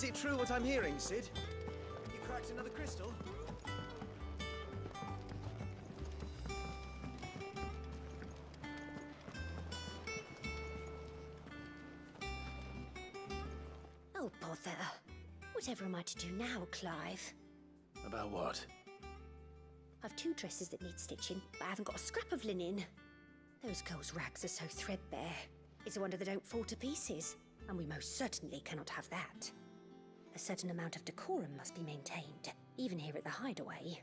Is it true what I'm hearing, Sid? You cracked another crystal? Oh, bother. Whatever am I to do now, Clive? About what? I've 2 dresses that need stitching, but I haven't got a scrap of linen. Those girls' rags are so threadbare. It's a wonder they don't fall to pieces, and we most certainly cannot have that. A certain amount of decorum must be maintained, even here at the hideaway.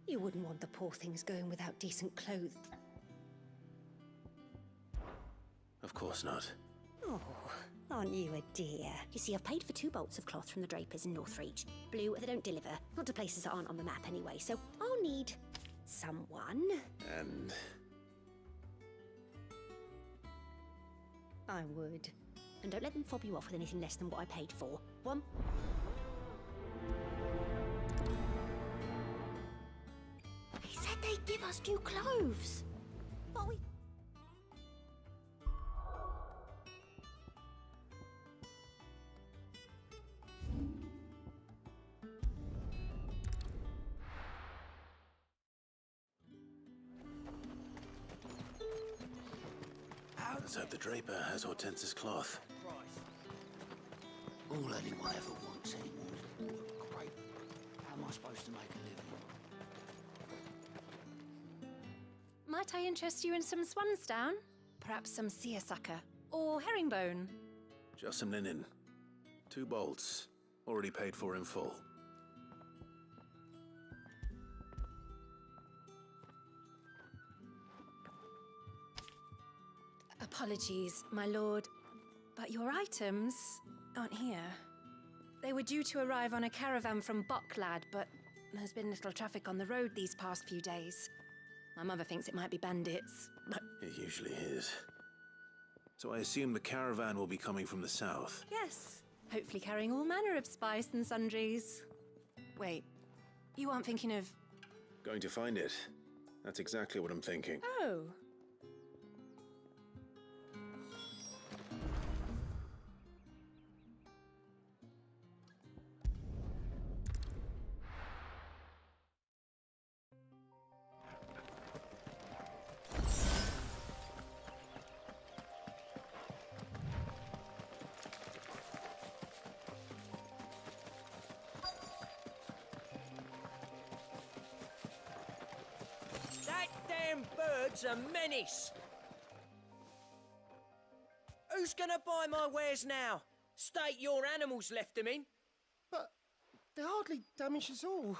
You wouldn't want the poor things going without decent clothes. Of course not. Oh, aren't you a dear? You see, I've paid for 2 bolts of cloth from the drapers in Northreach. Blue, they don't deliver. Not to places that aren't on the map anyway, so I'll need someone. And... I would. And don't let them fob you off with anything less than what I paid for. One. He said they'd give us new clothes. But we... Let's hope the draper has Hortense's cloth. All anyone ever wants anymore is work. Great. How am I supposed to make a living? Might I interest you in some swansdown? Perhaps some seersucker or herringbone? Just some linen. 2 bolts. Already paid for in full. Apologies, my lord, but your items aren't here. They were due to arrive on a caravan from Bocklad, but there's been little traffic on the road these past few days. My mother thinks it might be bandits, but... It usually is. So I assume the caravan will be coming from the south. Yes, hopefully carrying all manner of spice and sundries. Wait, you aren't thinking of... Going to find it. That's exactly what I'm thinking. Oh. That damn bird's a menace! Who's gonna buy my wares now? State your animals left them in. But they're hardly damaged at all.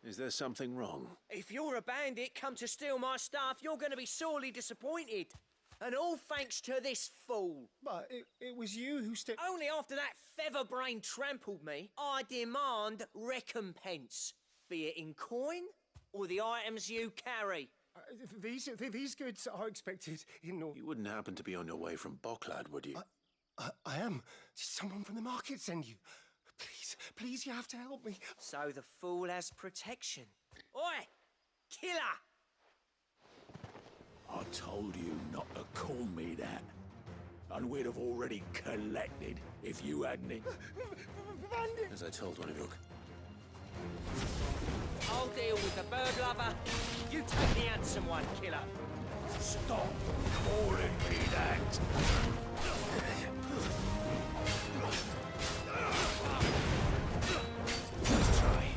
Is there something wrong? If you're a bandit come to steal my stuff, you're gonna be sorely disappointed. And all thanks to this fool. But it was you who stepped... Only after that featherbrain trampled me, I demand recompense. Be it in coin or the items you carry. These goods are expected in North... You wouldn't happen to be on your way from Bocklad, would you? I am. Did someone from the market send you? Please, you have to help me. So the fool has protection. Oi! Killer! I told you not to call me that. And we'd have already collected if you hadn't it. As I told one of your... I'll deal with the bird lover. You take the handsome one, killer. Stop calling me that. Let's try.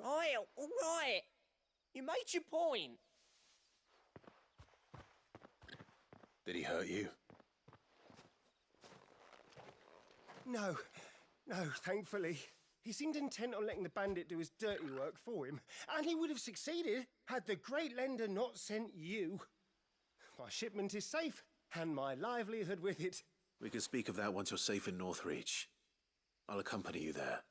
all right. You made your point. Did he hurt you? No, thankfully. He seemed intent on letting the bandit do his dirty work for him, and he would have succeeded had the great lender not sent you. My shipment is safe, and my livelihood with it. We can speak of that once you're safe in Northreach. I'll accompany you there.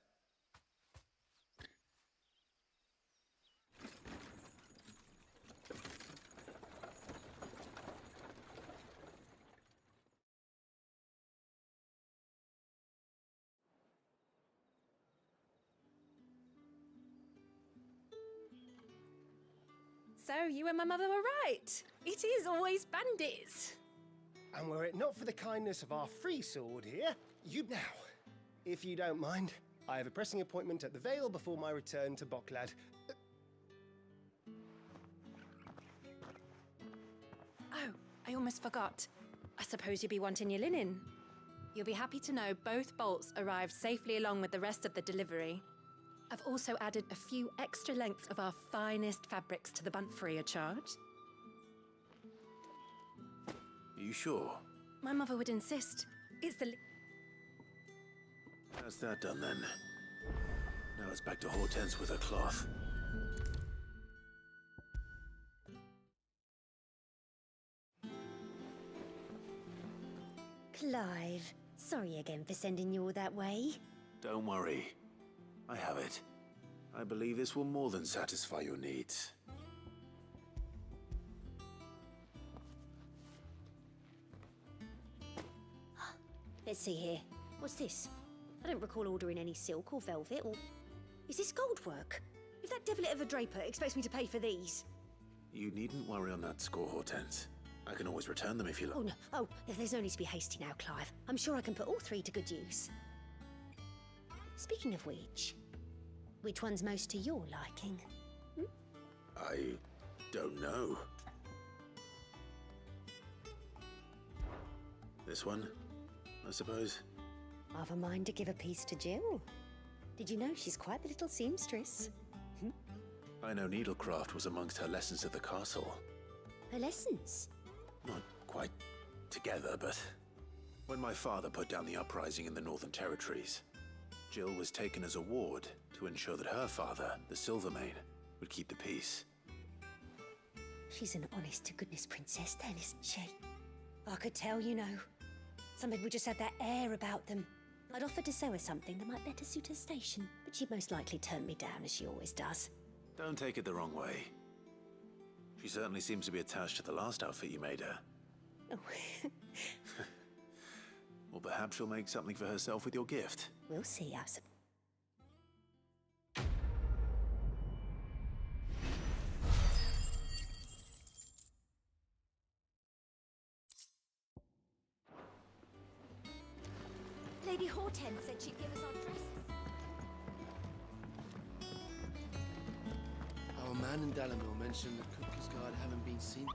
So, you and my mother were right. It is always bandits. And were it not for the kindness of our free sword here, you'd now. If you don't mind, I have a pressing appointment at the Vale before my return to Boklad. Oh, I almost forgot. I suppose you'll be wanting your linen. You'll be happy to know both bolts arrived safely along with the rest of the delivery. I've also added a few extra lengths of our finest fabrics to the bunt free of charge. Are you sure? My mother would insist. It's the... That's that done then. Now it's back to Hortense with her cloth. Clive, sorry again for sending you all that way. Don't worry. I have it. I believe this will more than satisfy your needs. Let's see here. What's this? I don't recall ordering any silk or velvet or... Is this gold work? If that devilet of a draper expects me to pay for these... You needn't worry on that score, Hortense. I can always return them if you like. Oh, no. Oh, there's no need to be hasty now, Clive. I'm sure I can put all three to good use. Speaking of which one's most to your liking? I don't know. This one, I suppose. I've a mind to give a piece to Jill. Did you know she's quite the little seamstress? I know needlecraft was amongst her lessons at the castle. Her lessons? Not quite together, but when my father put down the uprising in the Northern Territories, Jill was taken as a ward to ensure that her father, the Silvermane, would keep the peace. She's an honest-to-goodness princess then, isn't she? I could tell, you know. Some people just had that air about them. I'd offered to sew her something that might better suit her station, but she'd most likely turn me down, as she always does. Don't take it the wrong way. She certainly seems to be attached to the last outfit you made her. Oh, Or perhaps she'll make something for herself with your gift. we'll see, I suppose. Lady Hortense said she'd give us our dresses. Our man in Dalamil mentioned the Cook's Guard haven't been seen.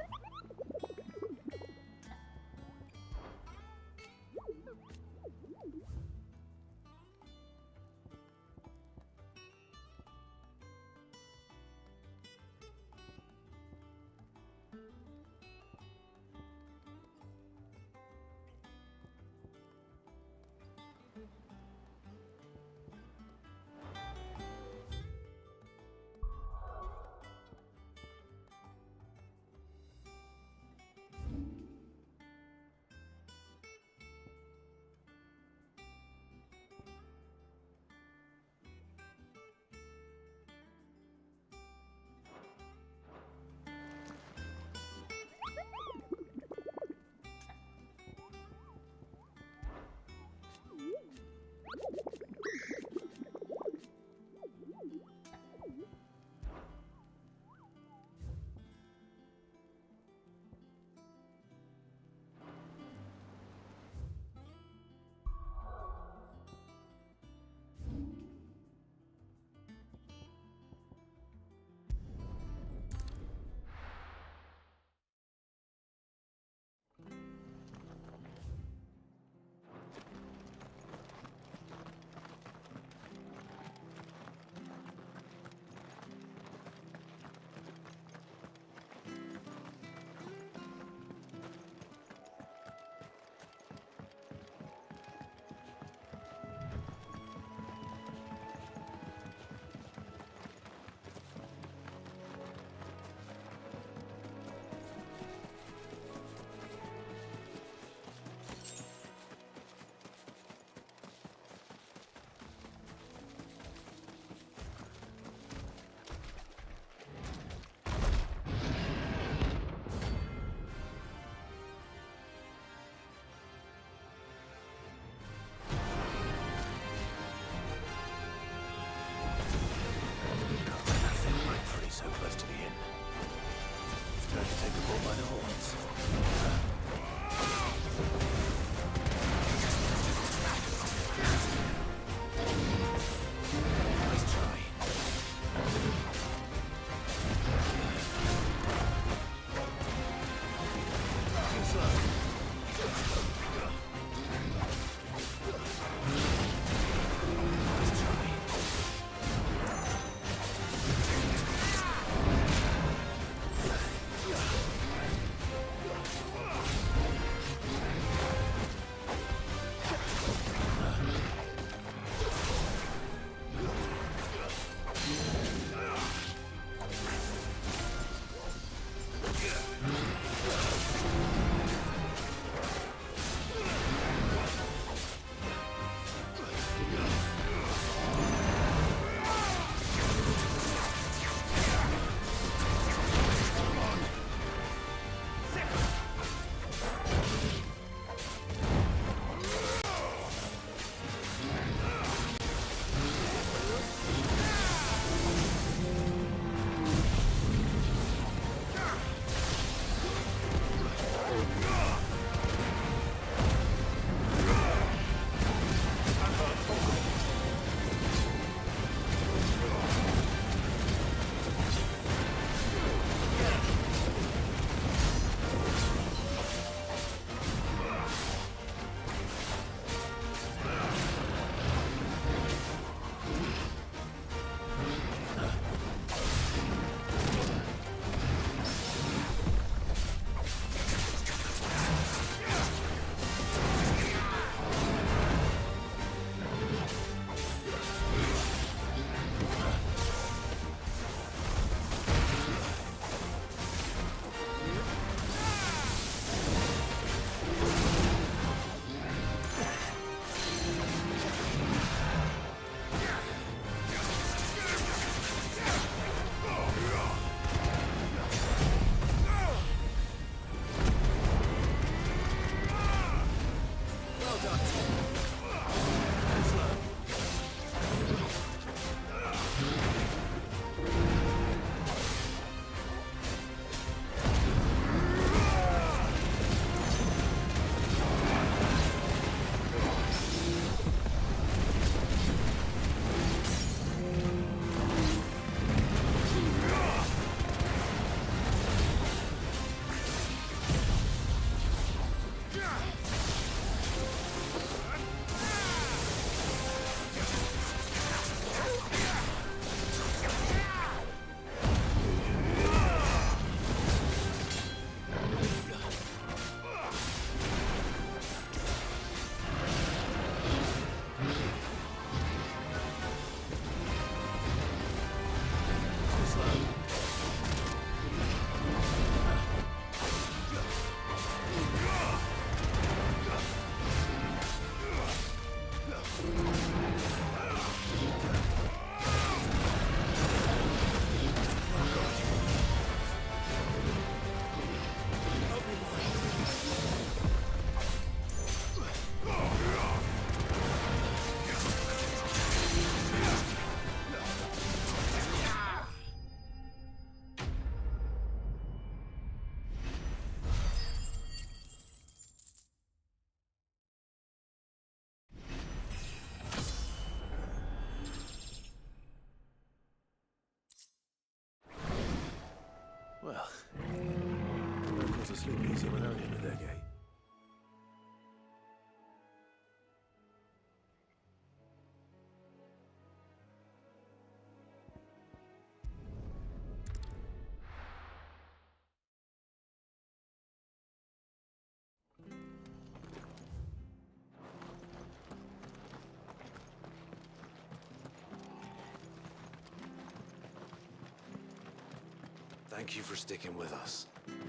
Thank you for sticking with us.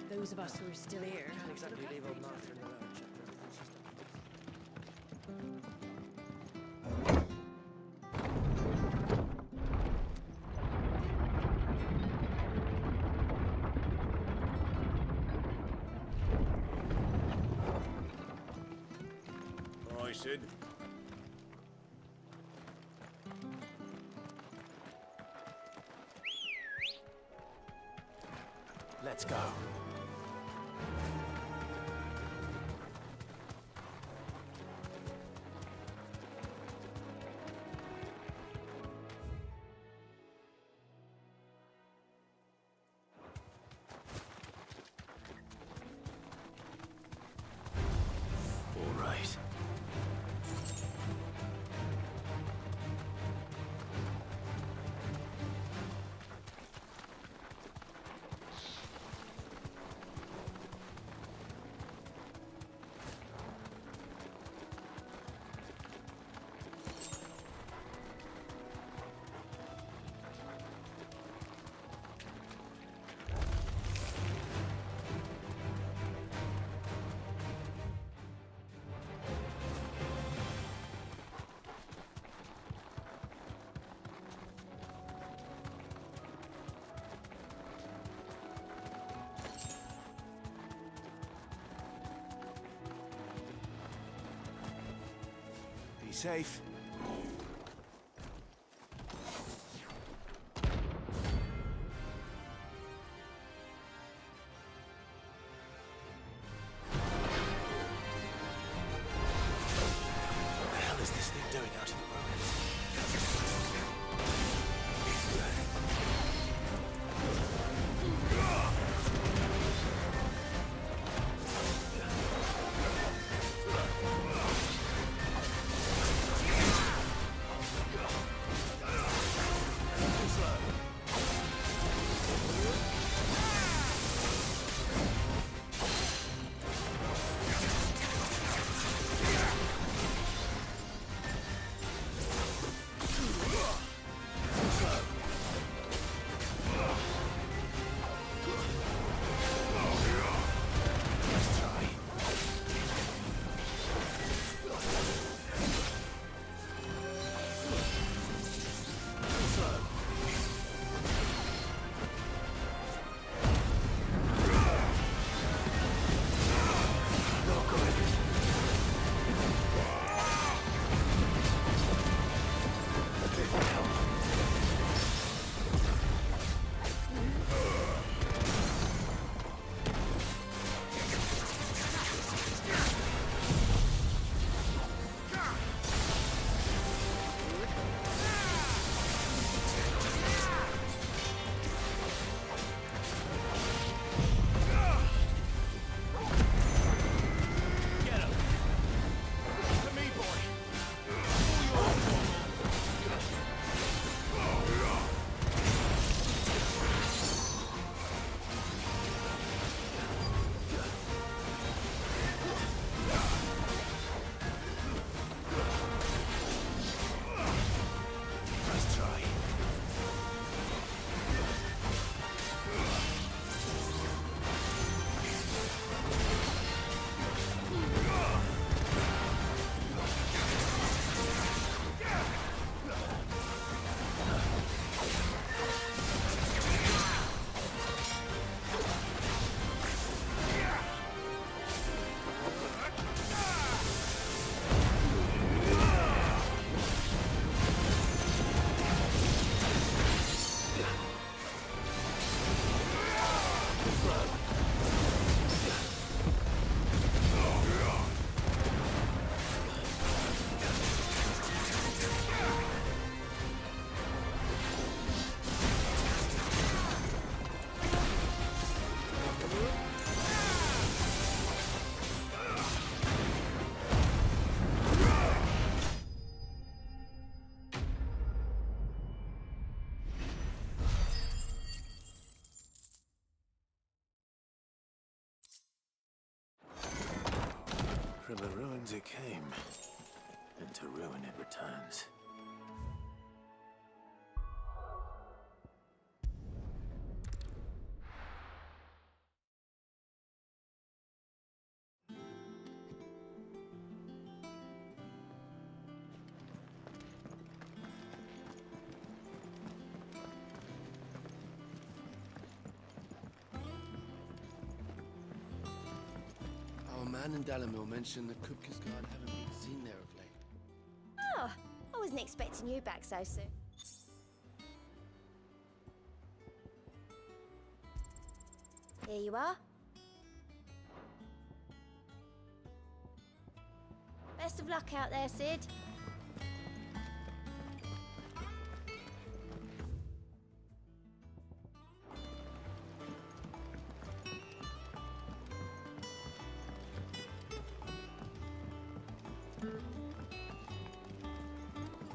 Those of us who are still here. Can't exactly leave old Martha in the lurch. Aye, Sid. Let's go. All right. Be safe. What the hell is this thing doing out in the ruins? From the ruins it came, and to ruin it returns. man in Dalamil mentioned the Kupka's guard haven't been seen there of late. Oh, I wasn't expecting you back so soon. Here you are. Best of luck out there, Sid.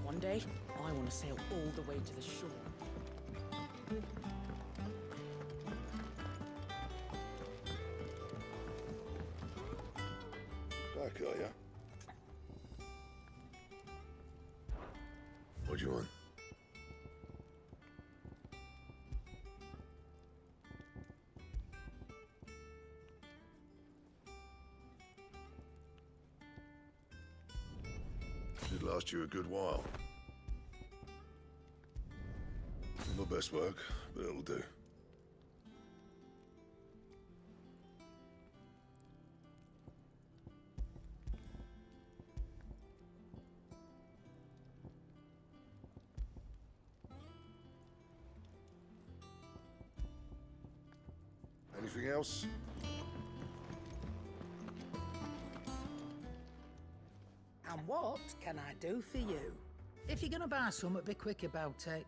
One day, I want to sail all the way to the shore. Back, are ya? What do you want? Should last you a good while. Not my best work, but it'll do. Anything else? And what can I do for you? If you're gonna buy something, be quick about it.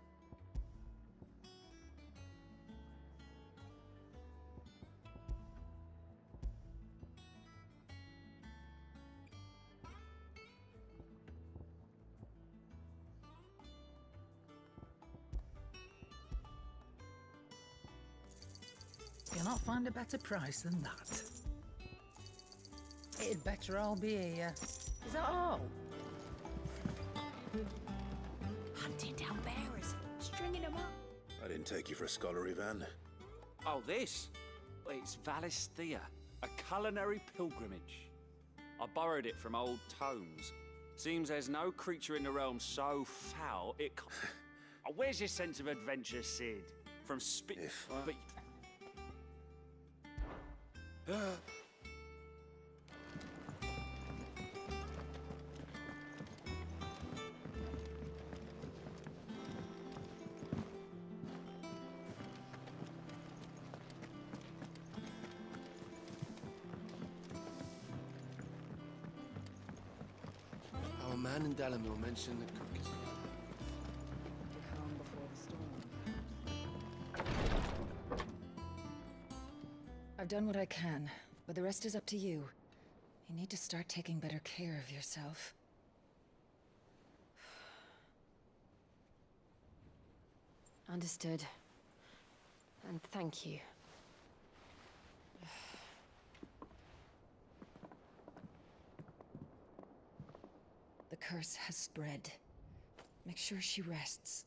You'll not find a better price than that. It'd better all be here. Is that all? Hunting down bearers, stringing them up. I didn't take you for a scholarly van. Oh, this? Well, it's Valisthea, a culinary pilgrimage. I borrowed it from old tomes. Seems there's no creature in the realm so foul it can't... Oh, where's your sense of adventure, Sid? From But... Our man in Dalamil mentioned the Kupka's guard. The calm before the storm. I've done what I can, but the rest is up to you. You need to start taking better care of yourself. Understood. And thank you. The curse has spread. Make sure she rests.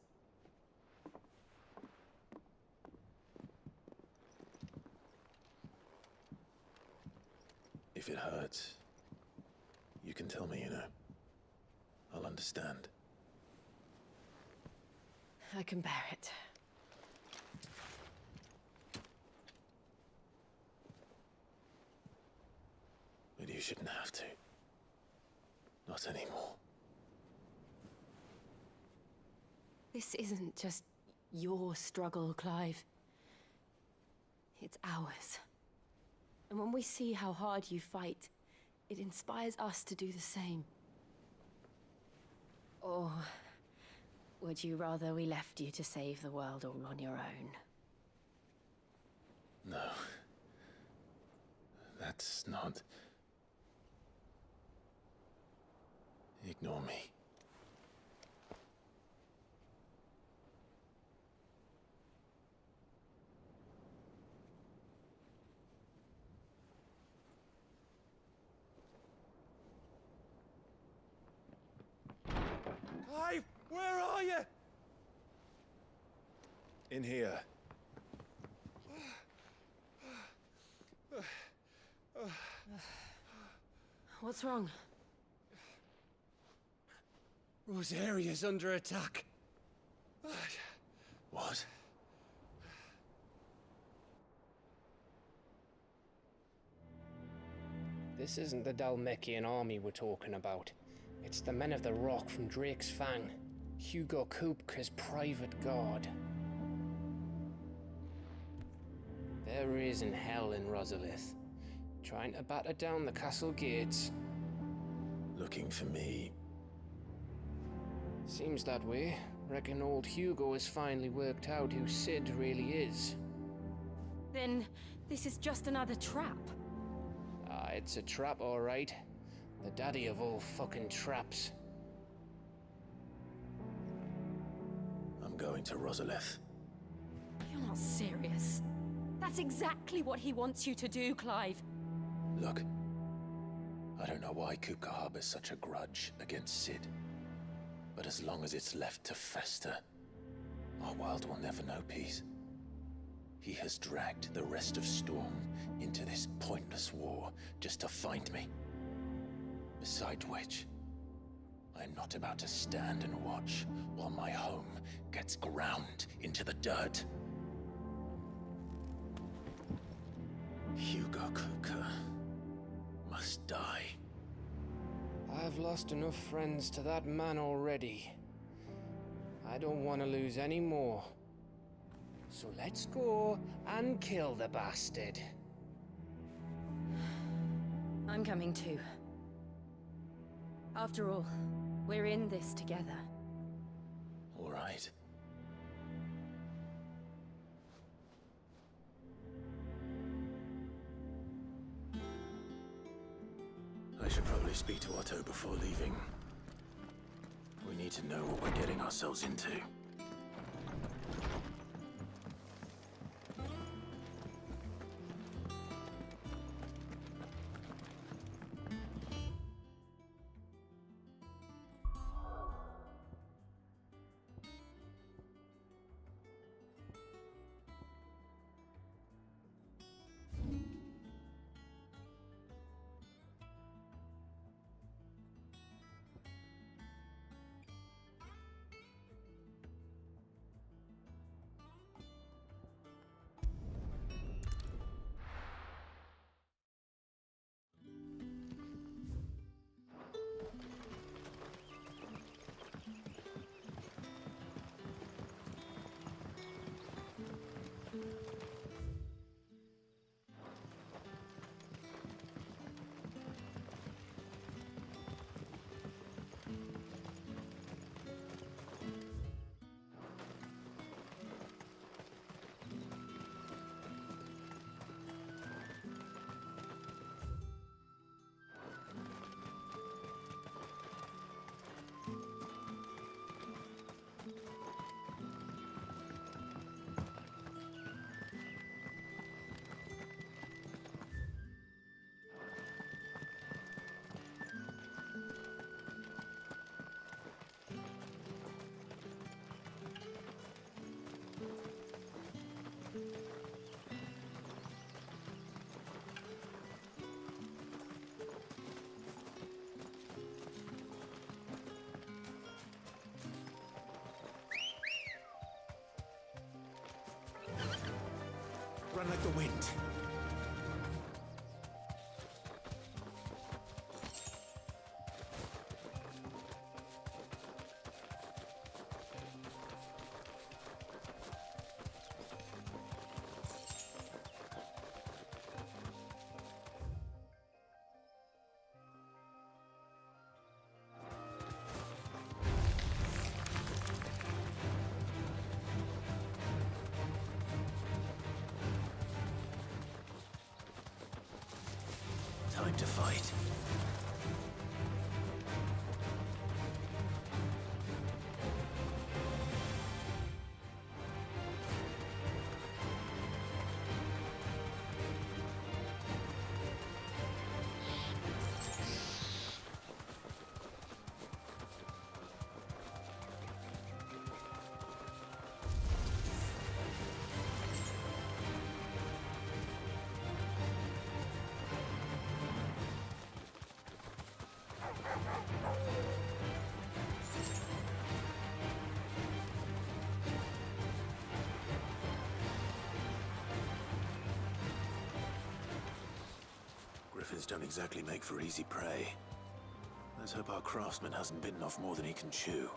If it hurts, you can tell me, you know. I'll understand. I can bear it. But you shouldn't have to. Not anymore. This isn't just your struggle, Clive. It's ours. And when we see how hard you fight, it inspires us to do the same. Or would you rather we left you to save the world all on your own? No. That's not... Ignore me. Clive, where are you? In here. What's wrong? Rosaria's under attack. What? This isn't the Dalmekian army we're talking about. It's the men of the Rock from Drake's Fang. Hugo Kupka's private guard. They're raising hell in Rosalith, trying to batter down the castle gates. Looking for me. Seems that way. Reckon old Hugo has finally worked out who Sid really is. Then this is just another trap. Ah, it's a trap, all right. The daddy of all fucking traps. I'm going to Rosalith. You're not serious. That's exactly what he wants you to do, Clive. Look, I don't know why Kupka harbors such a grudge against Sid. But as long as it's left to fester, our world will never know peace. He has dragged the rest of Storm into this pointless war just to find me. Besides which, I am not about to stand and watch while my home gets ground into the dirt. Hugo Kupka must die. I've lost enough friends to that man already. I don't want to lose any more. So let's go and kill the bastard. I'm coming too. After all, we're in this together. All right. I should probably speak to Otto before leaving. We need to know what we're getting ourselves into. Run like the wind. Time to fight. Weapons don't exactly make for easy prey. Let's hope our craftsman hasn't bitten off more than he can chew.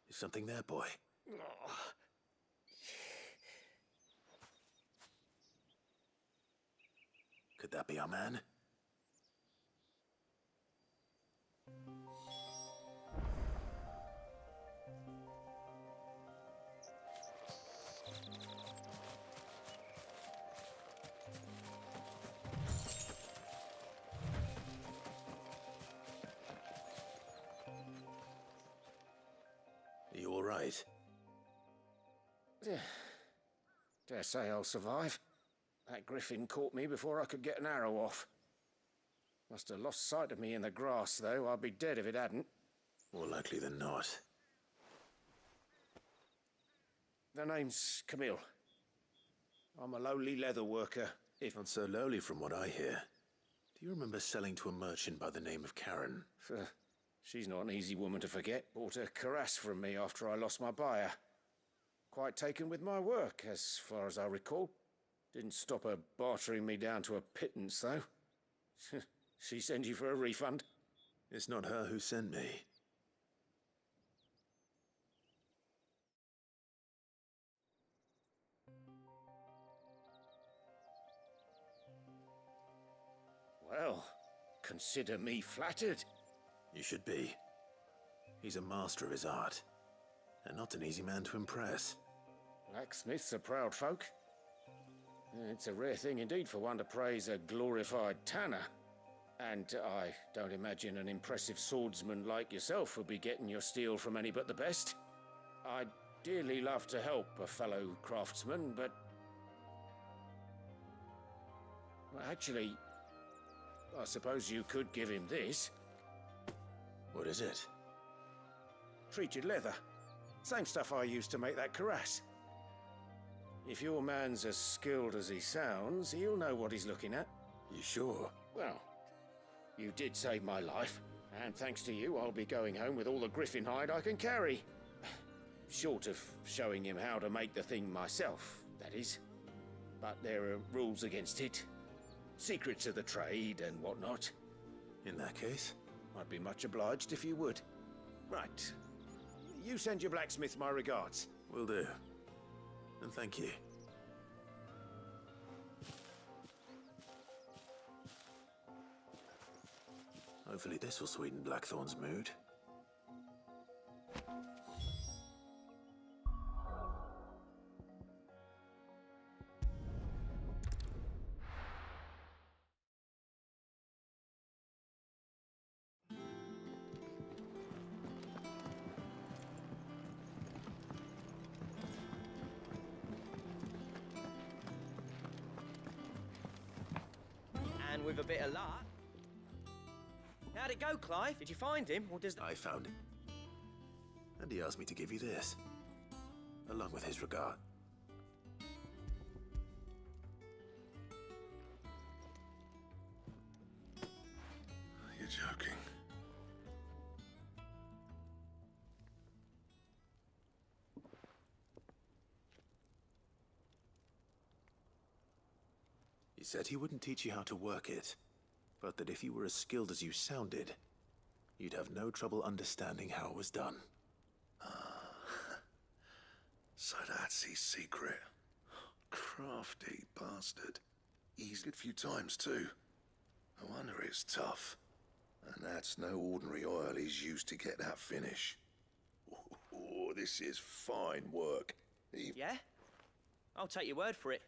Is something there, boy? Could that be our man? Are you all right? Dare say I'll survive. That griffin caught me before I could get an arrow off. Must have lost sight of me in the grass, though. I'd be dead if it hadn't. More likely than not. The name's Camille. I'm a lowly leather worker. If not so lowly from what I hear. Do you remember selling to a merchant by the name of Karen? She's not an easy woman to forget. Bought a cuirass from me after I lost my buyer. Quite taken with my work, as far as I recall. Didn't stop her bartering me down to a pittance, though. She sent you for a refund? It's not her who sent me. Well, consider me flattered. You should be. He's a master of his art, and not an easy man to impress. Blacksmiths are proud folk. It's a rare thing indeed for one to praise a glorified tanner. And I don't imagine an impressive swordsman like yourself would be getting your steel from any but the best. I'd dearly love to help a fellow craftsman, but Well, actually, I suppose you could give him this. What is it? Treated leather. Same stuff I used to make that cuirass. If your man's as skilled as he sounds, he'll know what he's looking at. You sure? Well, you did save my life, and thanks to you, I'll be going home with all the griffin hide I can carry. Short of showing him how to make the thing myself, that is. But there are rules against it. Secrets of the trade and whatnot. In that case? I'd be much obliged if you would. Right. You send your blacksmith my regards. Will do. And thank you. Hopefully this will sweeten Blackthorn's mood. And with a bit of luck... How'd it go, Clive? Did you find him, or does... I found him. And he asked me to give you this. Along with his regard. You're joking. He said he wouldn't teach you how to work it, but that if you were as skilled as you sounded, you'd have no trouble understanding how it was done. So that's his secret. Crafty bastard. He's hit a few times too. No wonder it's tough. And that's no ordinary oil he's used to get that finish. Oh, this is fine work. Yeah? I'll take your word for it.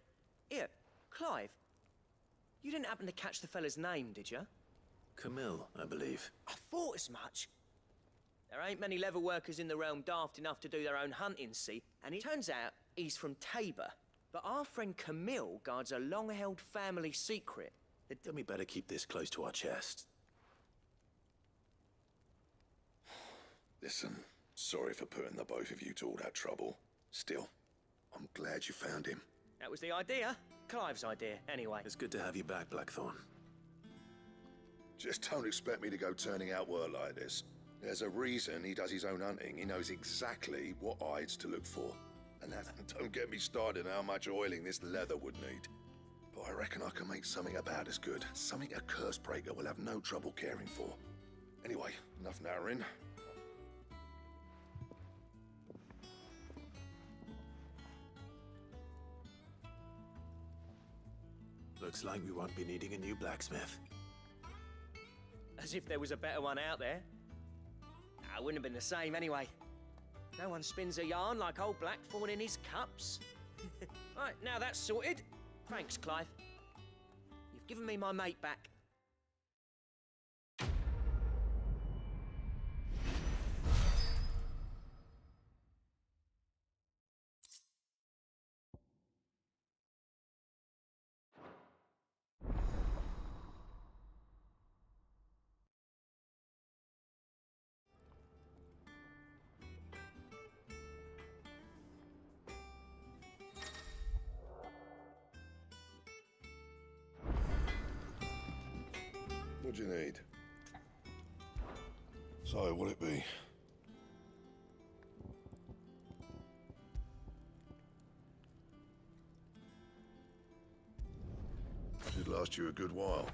Here, Clive. You didn't happen to catch the fella's name, did you? Camille, I believe. I thought as much. There ain't many leather workers in the realm daft enough to do their own hunting, see? And it turns out he's from Tabor. But our friend Camille guards a long-held family secret. Then we better keep this close to our chest. Listen, sorry for putting the both of you to all that trouble. Still, I'm glad you found him. That was the idea. Clive's idea, anyway. It's good to have you back, Blackthorn. Just don't expect me to go turning out work like this. There's a reason he does his own hunting. He knows exactly what hides to look for. And that, don't get me started on how much oiling this leather would need. But I reckon I can make something about as good. Something a curse breaker will have no trouble caring for. Anyway, enough narrowing. Looks like we won't be needing a new blacksmith. As if there was a better one out there. Nah, it wouldn't have been the same anyway. No one spins a yarn like old Blackthorn in his cups. Right, now that's sorted. Thanks, Clive. You've given me my mate back. What do you need? So, what'll it be? Should last you a good while.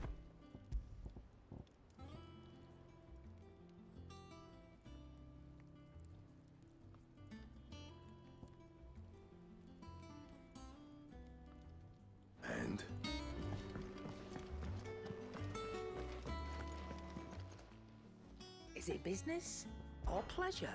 And? Is it business or pleasure?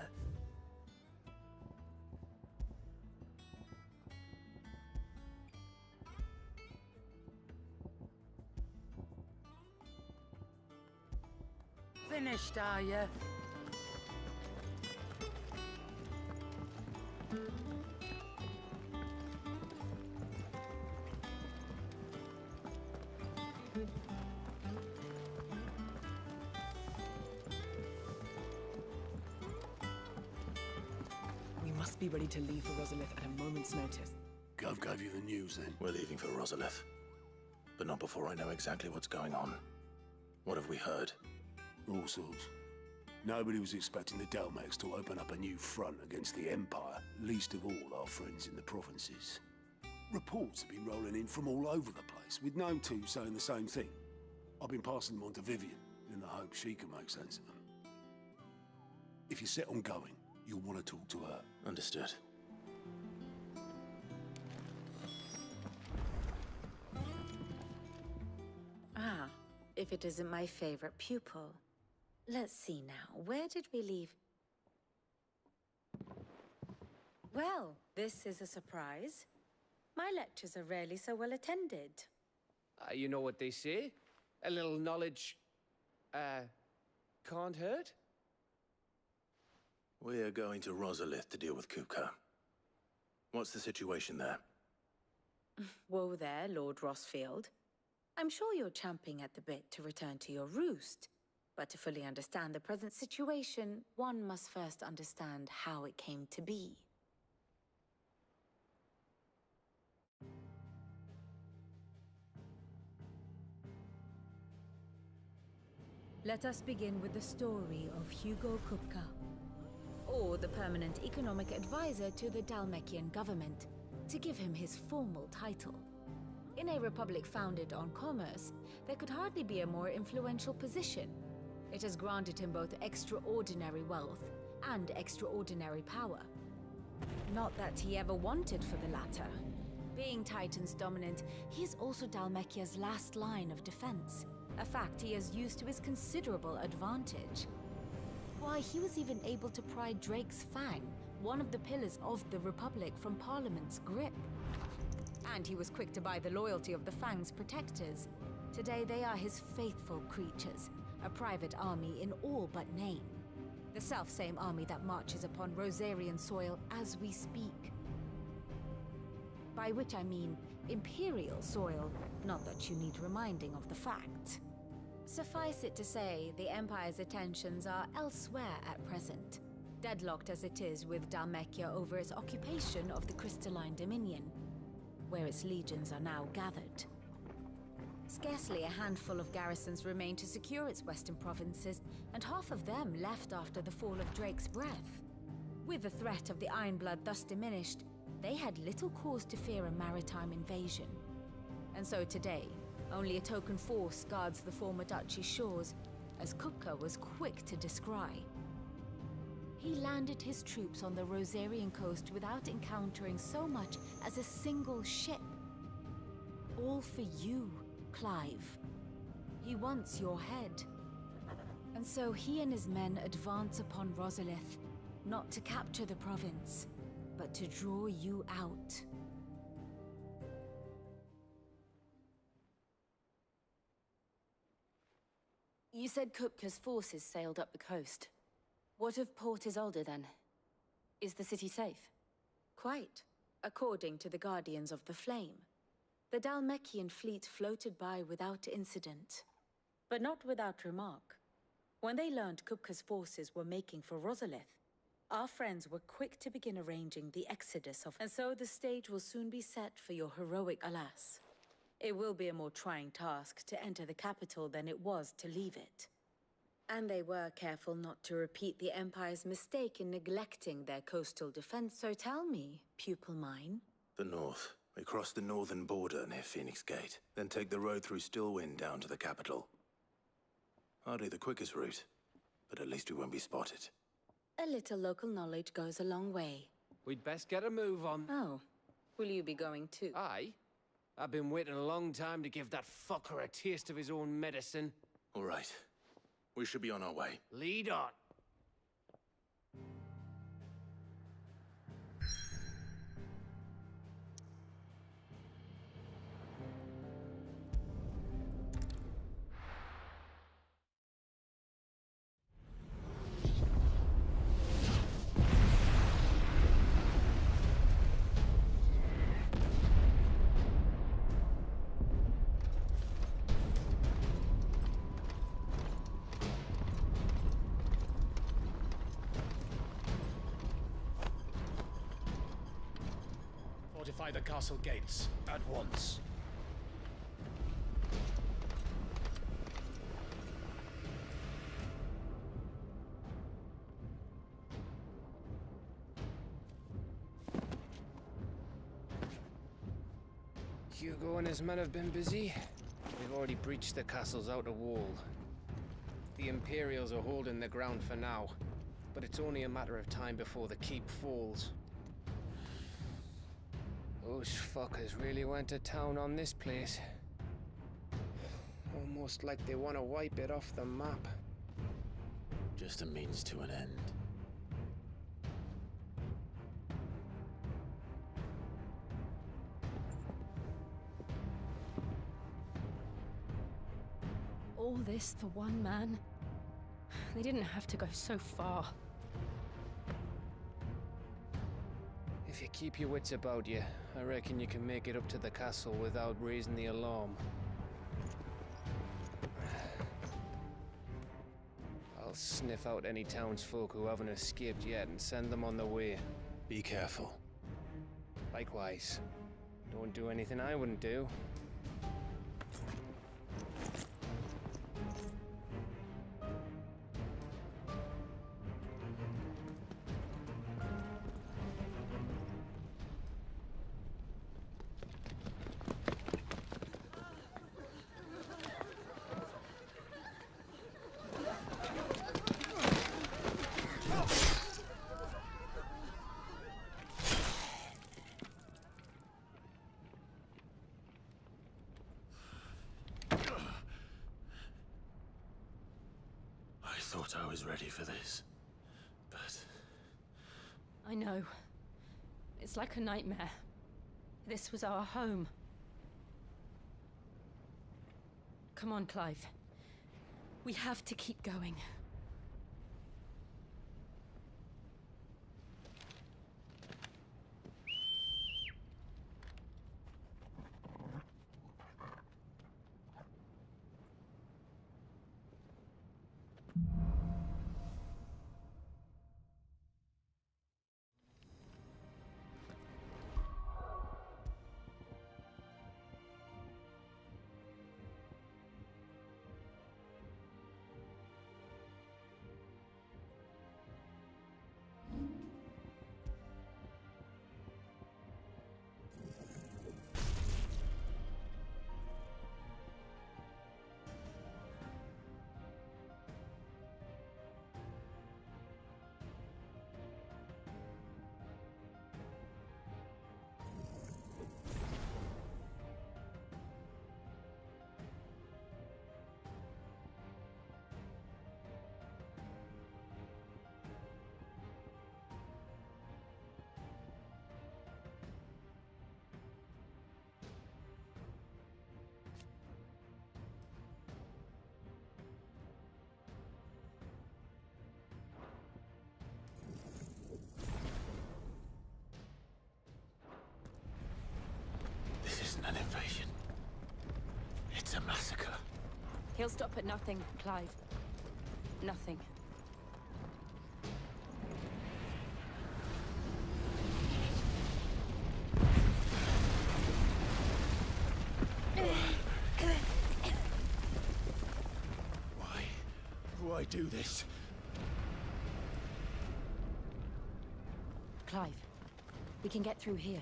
Finished, are you? We must be ready to leave for Rosalith at a moment's notice. Gov gave you the news then? We're leaving for Rosalith. But not before I know exactly what's going on. What have we heard? All sorts. Nobody was expecting the Dalmaks to open up a new front against the Empire, least of all our friends in the provinces. Reports have been rolling in from all over the place, with no two saying the same thing. I've been passing them on to Vivian, in the hope she can make sense of them. If you're set on going, you'll want to talk to her. Understood. Ah, if it isn't my favorite pupil. Let's see now, where did we leave? Well, this is a surprise. My lectures are rarely so well attended. You know what they say? A little knowledge, can't hurt? We're going to Rosalith to deal with Kupka. What's the situation there? Whoa there, Lord Rozfield. I'm sure you're champing at the bit to return to your roost. But to fully understand the present situation, one must first understand how it came to be. Let us begin with the story of Hugo Kupka, or the permanent economic advisor to the Dalmekian government, to give him his formal title. In a republic founded on commerce, there could hardly be a more influential position. It has granted him both extraordinary wealth and extraordinary power. Not that he ever wanted for the latter. Being Titan's dominant, he is also Dalmekia's last line of defense, a fact he has used to his considerable advantage. Why, he was even able to pry Drake's Fang, one of the pillars of the Republic, from Parliament's grip. And he was quick to buy the loyalty of the Fang's protectors. Today they are his faithful creatures, a private army in all but name. The self-same army that marches upon Rosarian soil as we speak. By which I mean Imperial soil, not that you need reminding of the fact. Suffice it to say, the Empire's attentions are elsewhere at present, deadlocked as it is with Dalmekia over its occupation of the Crystalline Dominion, where its legions are now gathered. Scarcely a handful of garrisons remain to secure its western provinces, and half of them left after the fall of Drake's Breath. With the threat of the Ironblood thus diminished, they had little cause to fear a maritime invasion. And so today, only a token force guards the former duchy's shores, as Kupka was quick to descry. He landed his troops on the Rosarian coast without encountering so much as a single ship. All for you, Clive. He wants your head. And so he and his men advance upon Rosalith, not to capture the province, but to draw you out. You said Kupka's forces sailed up the coast. What of Port Isolde, then? Is the city safe? Quite, according to the Guardians of the Flame. The Dalmekian fleet floated by without incident, but not without remark. When they learned Kupka's forces were making for Rosalith, our friends were quick to begin arranging the exodus of... And so the stage will soon be set for your heroic alas. It will be a more trying task to enter the capital than it was to leave it. And they were careful not to repeat the Empire's mistake in neglecting their coastal defense. So tell me, pupil mine. The north. We cross the northern border near Phoenix Gate, then take the road through Stillwind down to the capital. Hardly the quickest route, but at least we won't be spotted. A little local knowledge goes a long way. We'd best get a move on. Oh, will you be going too? Aye. I've been waiting a long time to give that fucker a taste of his own medicine. All right. We should be on our way. Lead on. Fortify the castle gates at once. Hugo and his men have been busy. We've already breached the castle's outer wall. The Imperials are holding the ground for now, but it's only a matter of time before the keep falls. Those fuckers really went to town on this place. Almost like they want to wipe it off the map. Just a means to an end. All this for one man? They didn't have to go so far. If you keep your wits about you, I reckon you can make it up to the castle without raising the alarm. I'll sniff out any townsfolk who haven't escaped yet and send them on their way. Be careful. Likewise. Don't do anything I wouldn't do. I thought I was ready for this, but... I know. It's like a nightmare. This was our home. Come on, Clive. We have to keep going. This isn't an invasion. It's a massacre. He'll stop at nothing, Clive. Nothing. Why do this? Clive, we can get through here.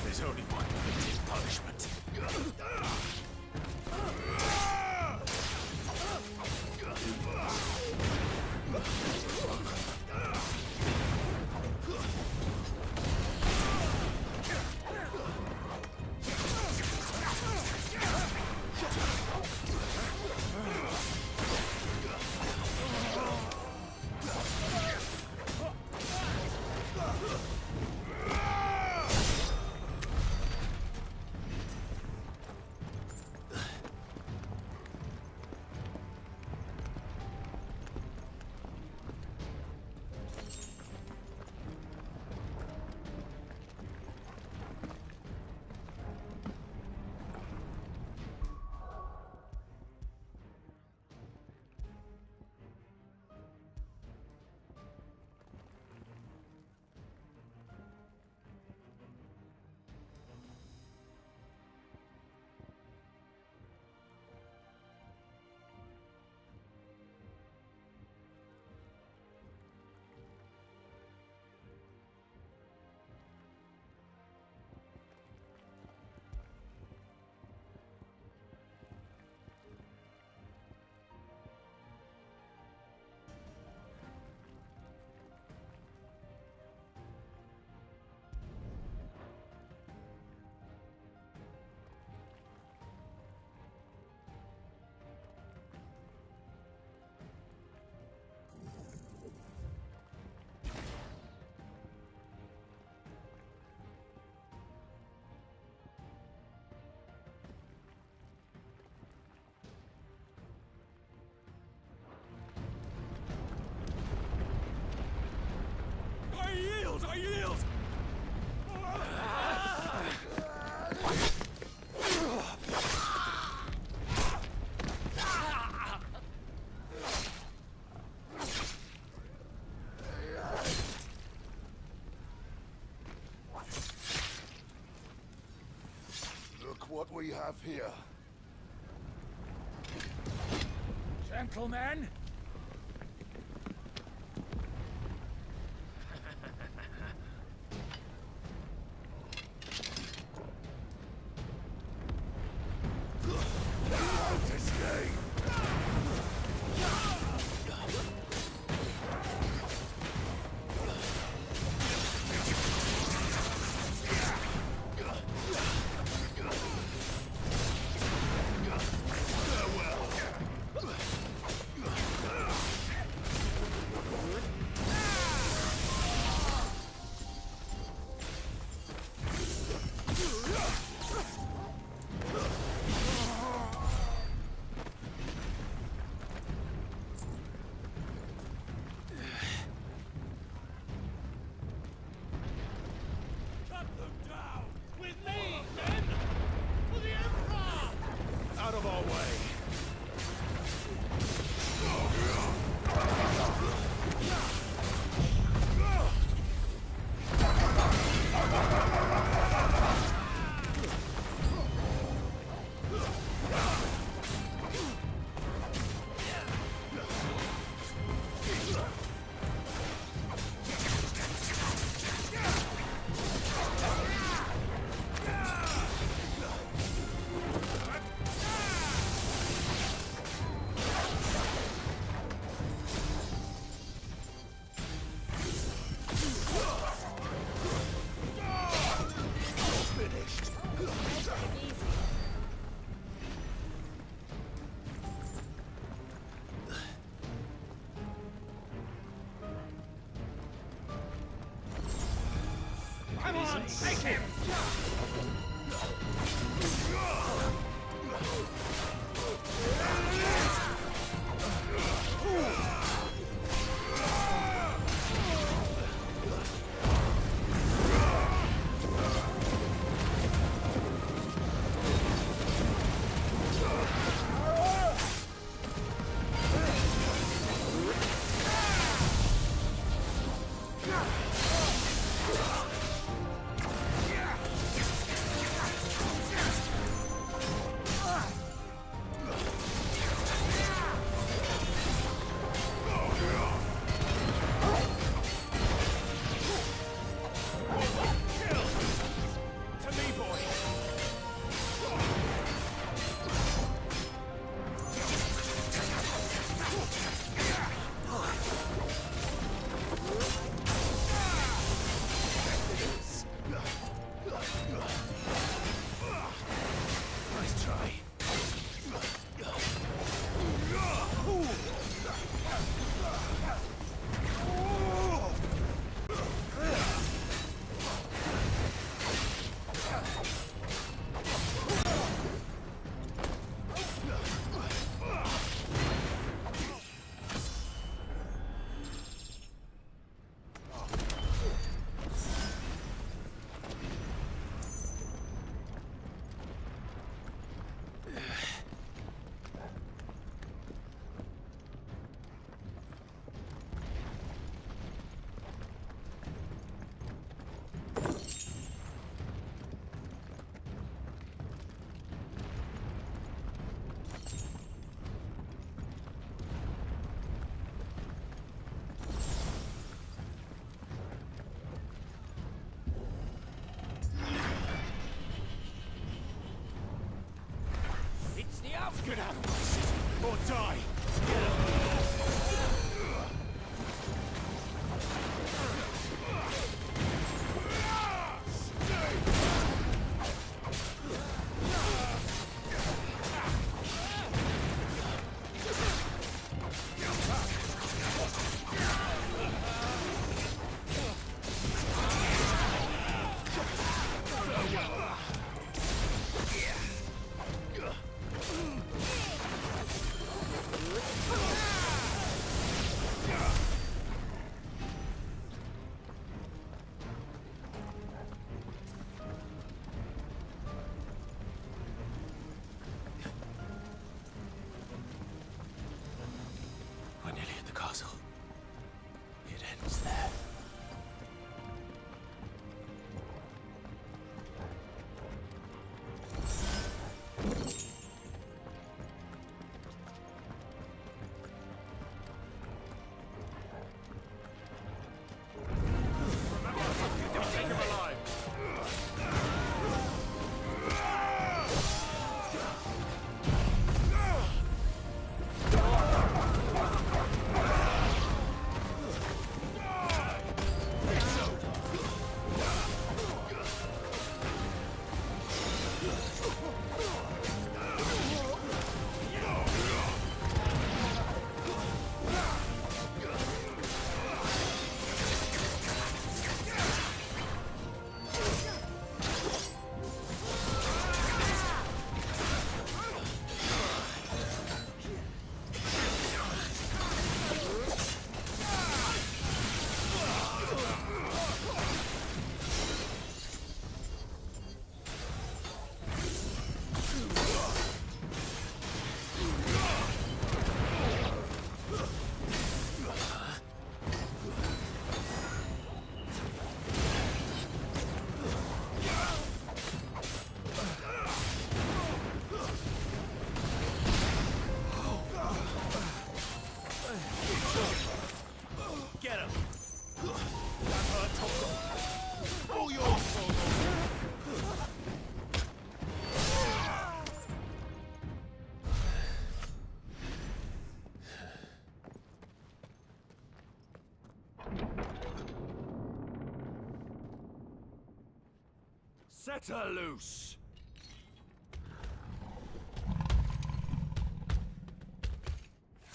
There's only one limited punishment. what we have here. Gentlemen, Out of our way. come on, take him! Get out of my city, or die! Set her loose!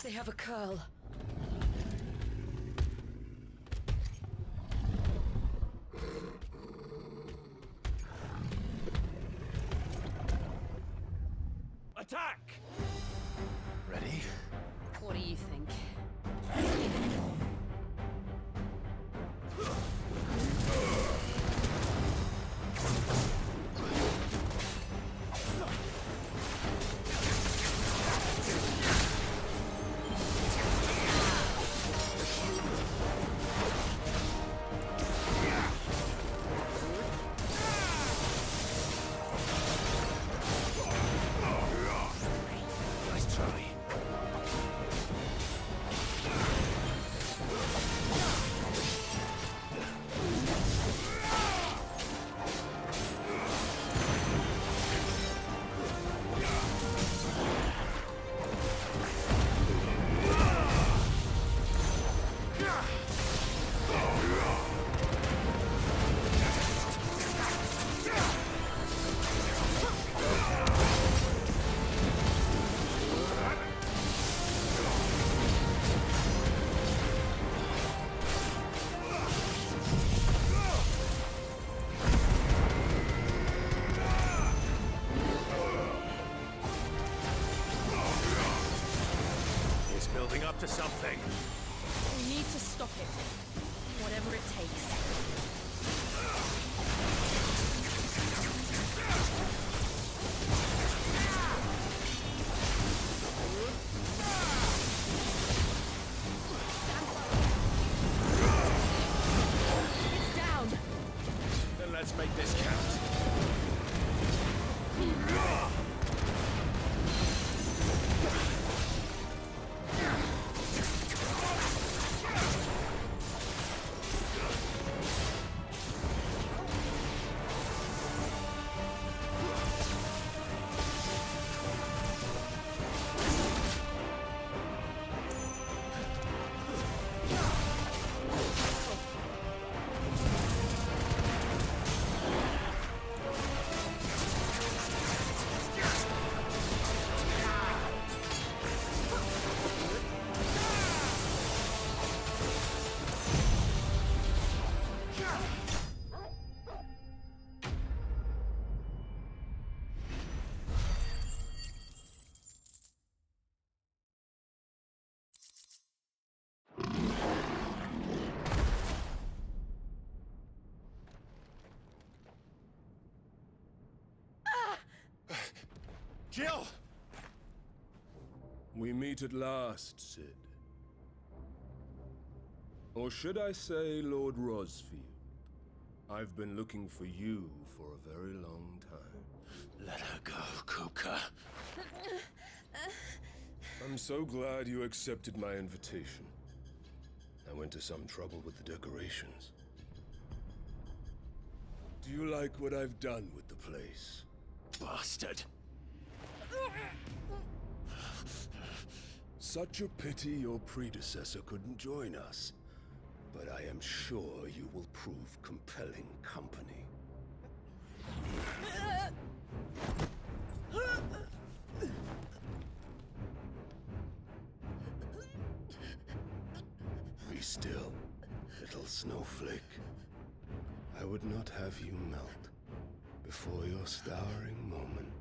They have a curl. Attack! Ready? What do you think? Nice try. It's building up to something. We need to stop it. Whatever it takes. It's down. Then let's make this count. Jill! We meet at last, Sid. Or should I say, Lord Rozfield? I've been looking for you for a very long time. Let her go, Kuka. I'm so glad you accepted my invitation. I went to some trouble with the decorations. Do you like what I've done with the place? Bastard! Such a pity your predecessor couldn't join us. But I am sure you will prove compelling company. Be still, little snowflake. I would not have you melt before your starring moment.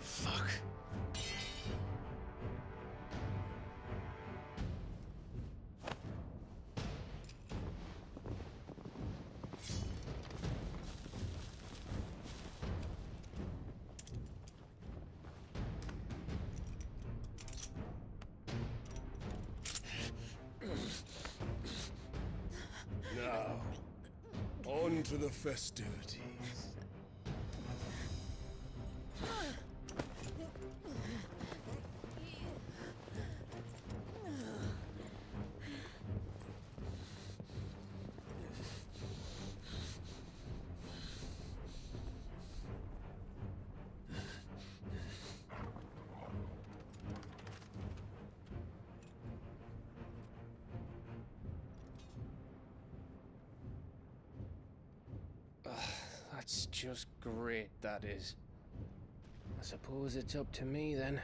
Fuck. Now, on to the festivities. That's just great, that is. I suppose it's up to me then.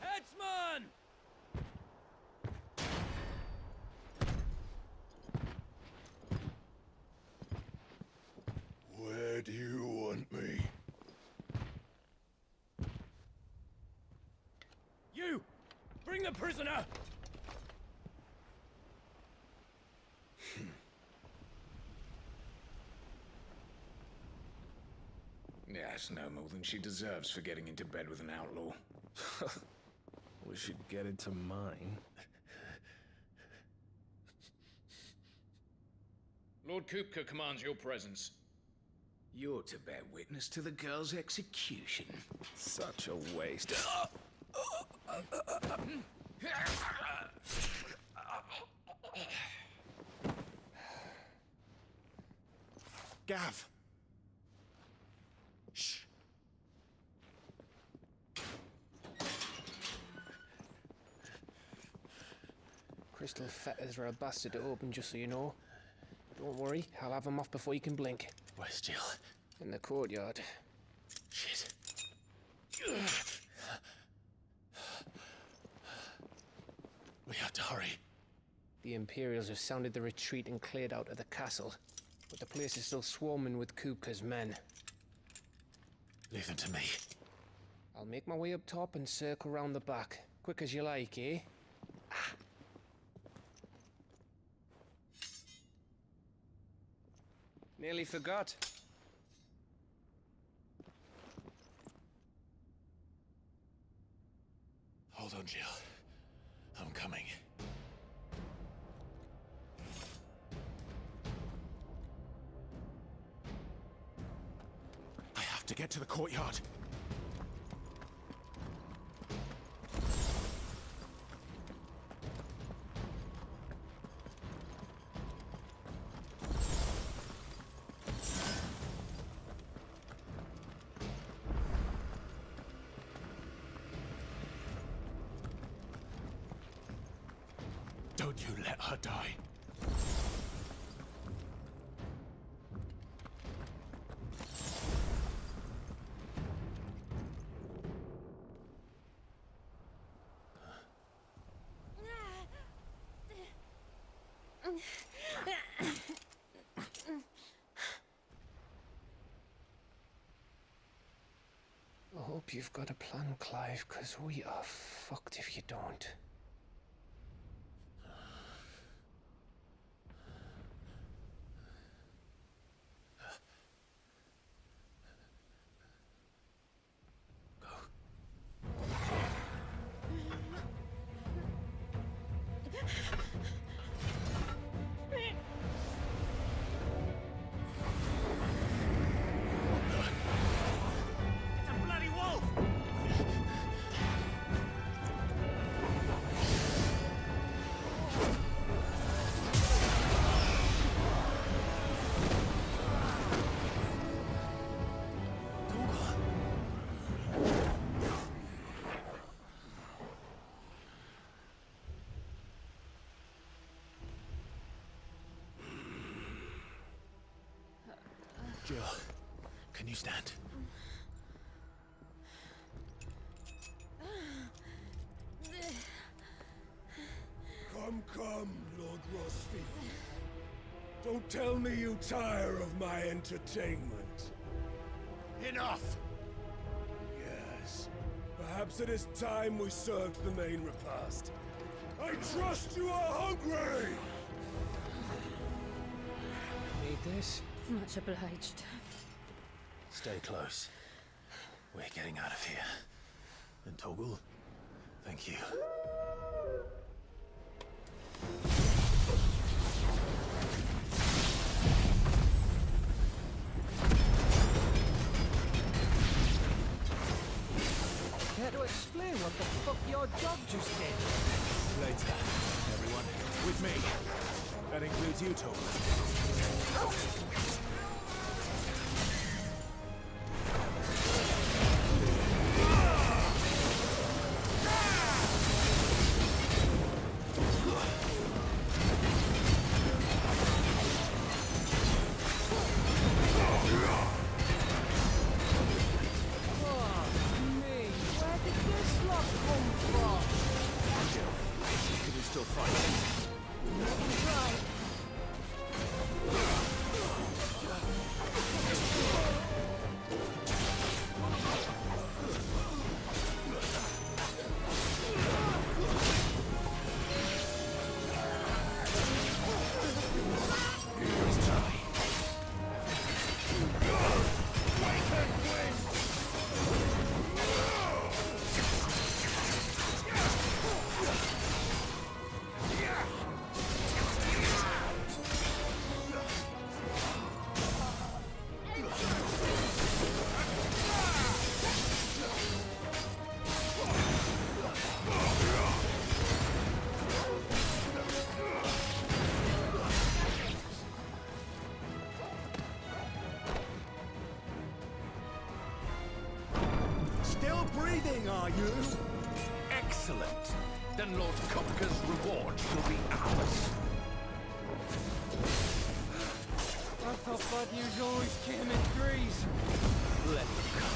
Headsman! Where do you want me? You! Bring the prisoner! Yes, no more than she deserves for getting into bed with an outlaw. We should get into mine. Lord Kupka commands your presence. You're to bear witness to the girl's execution. Such a waste. Gav! Shh! Crystal fetters are a bastard to open, just so you know. Don't worry, I'll have them off before you can blink. Where's Jill? In the courtyard. Shit. We have to hurry. The Imperials have sounded the retreat and cleared out of the castle, but the place is still swarming with Kupka's men. Leave them to me. I'll make my way up top and circle round the back. Quick as you like, eh? Nearly forgot. Hold on, Jill. I'm coming. I have to get to the courtyard. Don't you let her die. I hope you've got a plan, Clive, because we are fucked if you don't. Jill, can you stand? Come, Lord Rozfildov. Don't tell me you tire of my entertainment. Enough! Yes. Perhaps it is time we served the main repast. I trust you are hungry! Need this? Much obliged. Stay close. We're getting out of here. And Toggle, thank you. Care to explain what the fuck your dog just did. Later, everyone. With me. That includes you, Tom. Still breathing, are you? Excellent. Then Lord Kupka's reward shall be ours. I thought bad news always came in threes. Let them come.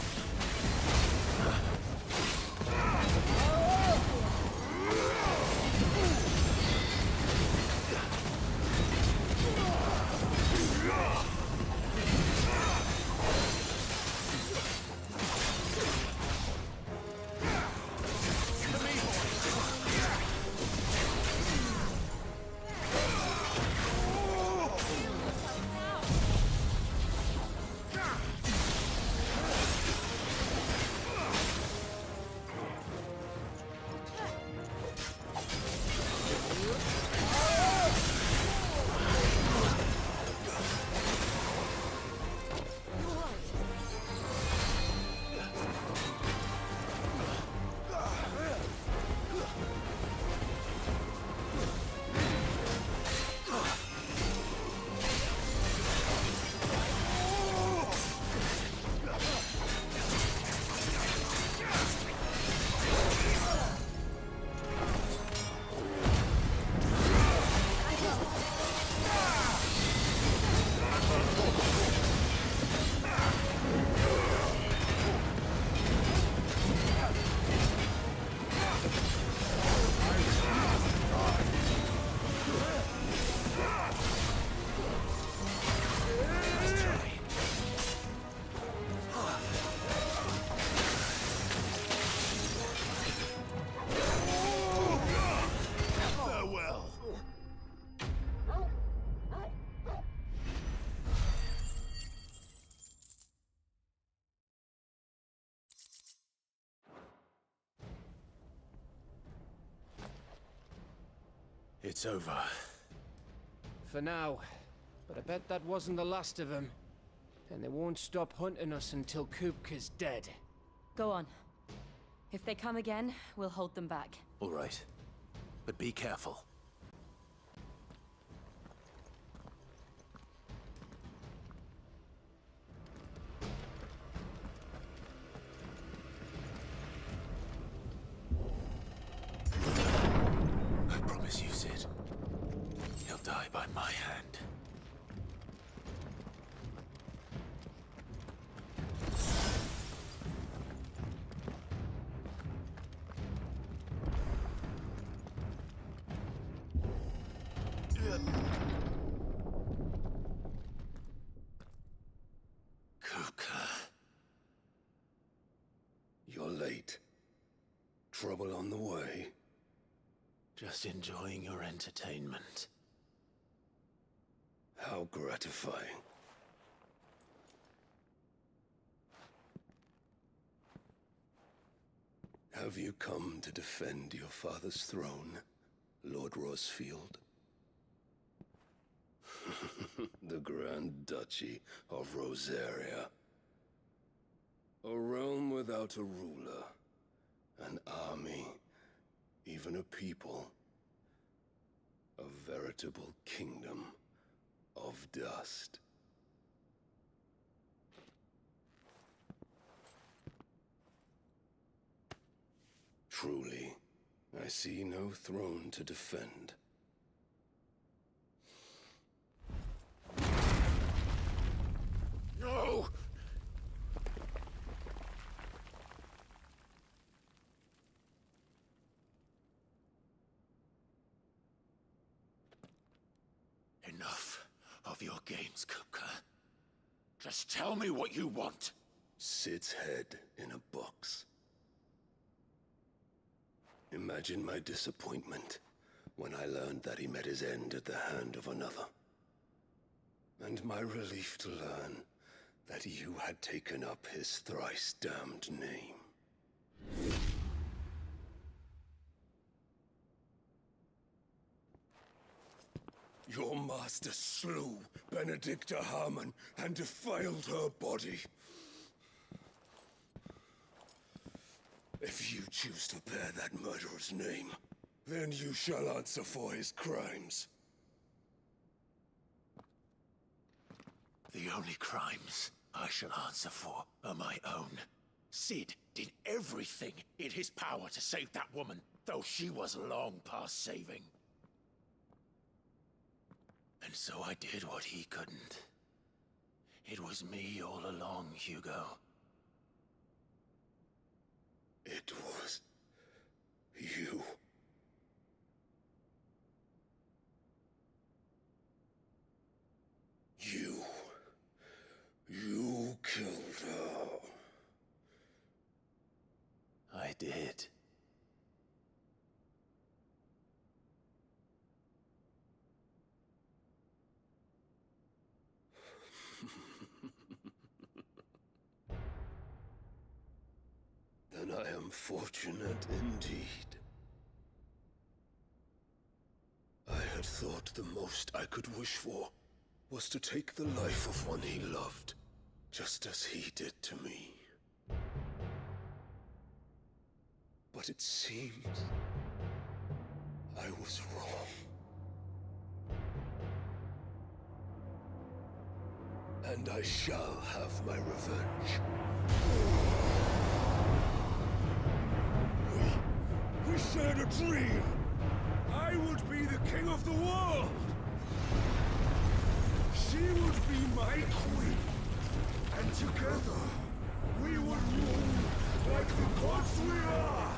It's over. For now. But I bet that wasn't the last of them. And they won't stop hunting us until Kupka's dead. Go on. If they come again, we'll hold them back. All right. But be careful. I promise you, Sid. He'll die by my hand. You're late. Trouble on the way. Just enjoying your entertainment. How gratifying. Have you come to defend your father's throne, Lord Rozfield? The Grand Duchy of Rosaria. A realm without a ruler, and an army, even a people. A veritable kingdom of dust. Truly, I see no throne to defend. No! Enough of your games, Kupka. Just tell me what you want. Sid's head in a box. Imagine my disappointment when I learned that he met his end at the hand of another. And my relief to learn that you had taken up his thrice damned name. Your master slew Benedicta Harmon and defiled her body. If you choose to bear that murderer's name, then you shall answer for his crimes. The only crimes I shall answer for are my own. Sid did everything in his power to save that woman, though she was long past saving. And so I did what he couldn't. It was me all along, Hugo. It was you. You killed her. I did. Then I am fortunate indeed. I had thought the most I could wish for was to take the life of one he loved, just as he did to me. But it seems I was wrong. And I shall have my revenge. We shared a dream! I would be the king of the world! She would be my queen! And together, we would rule like the gods we are!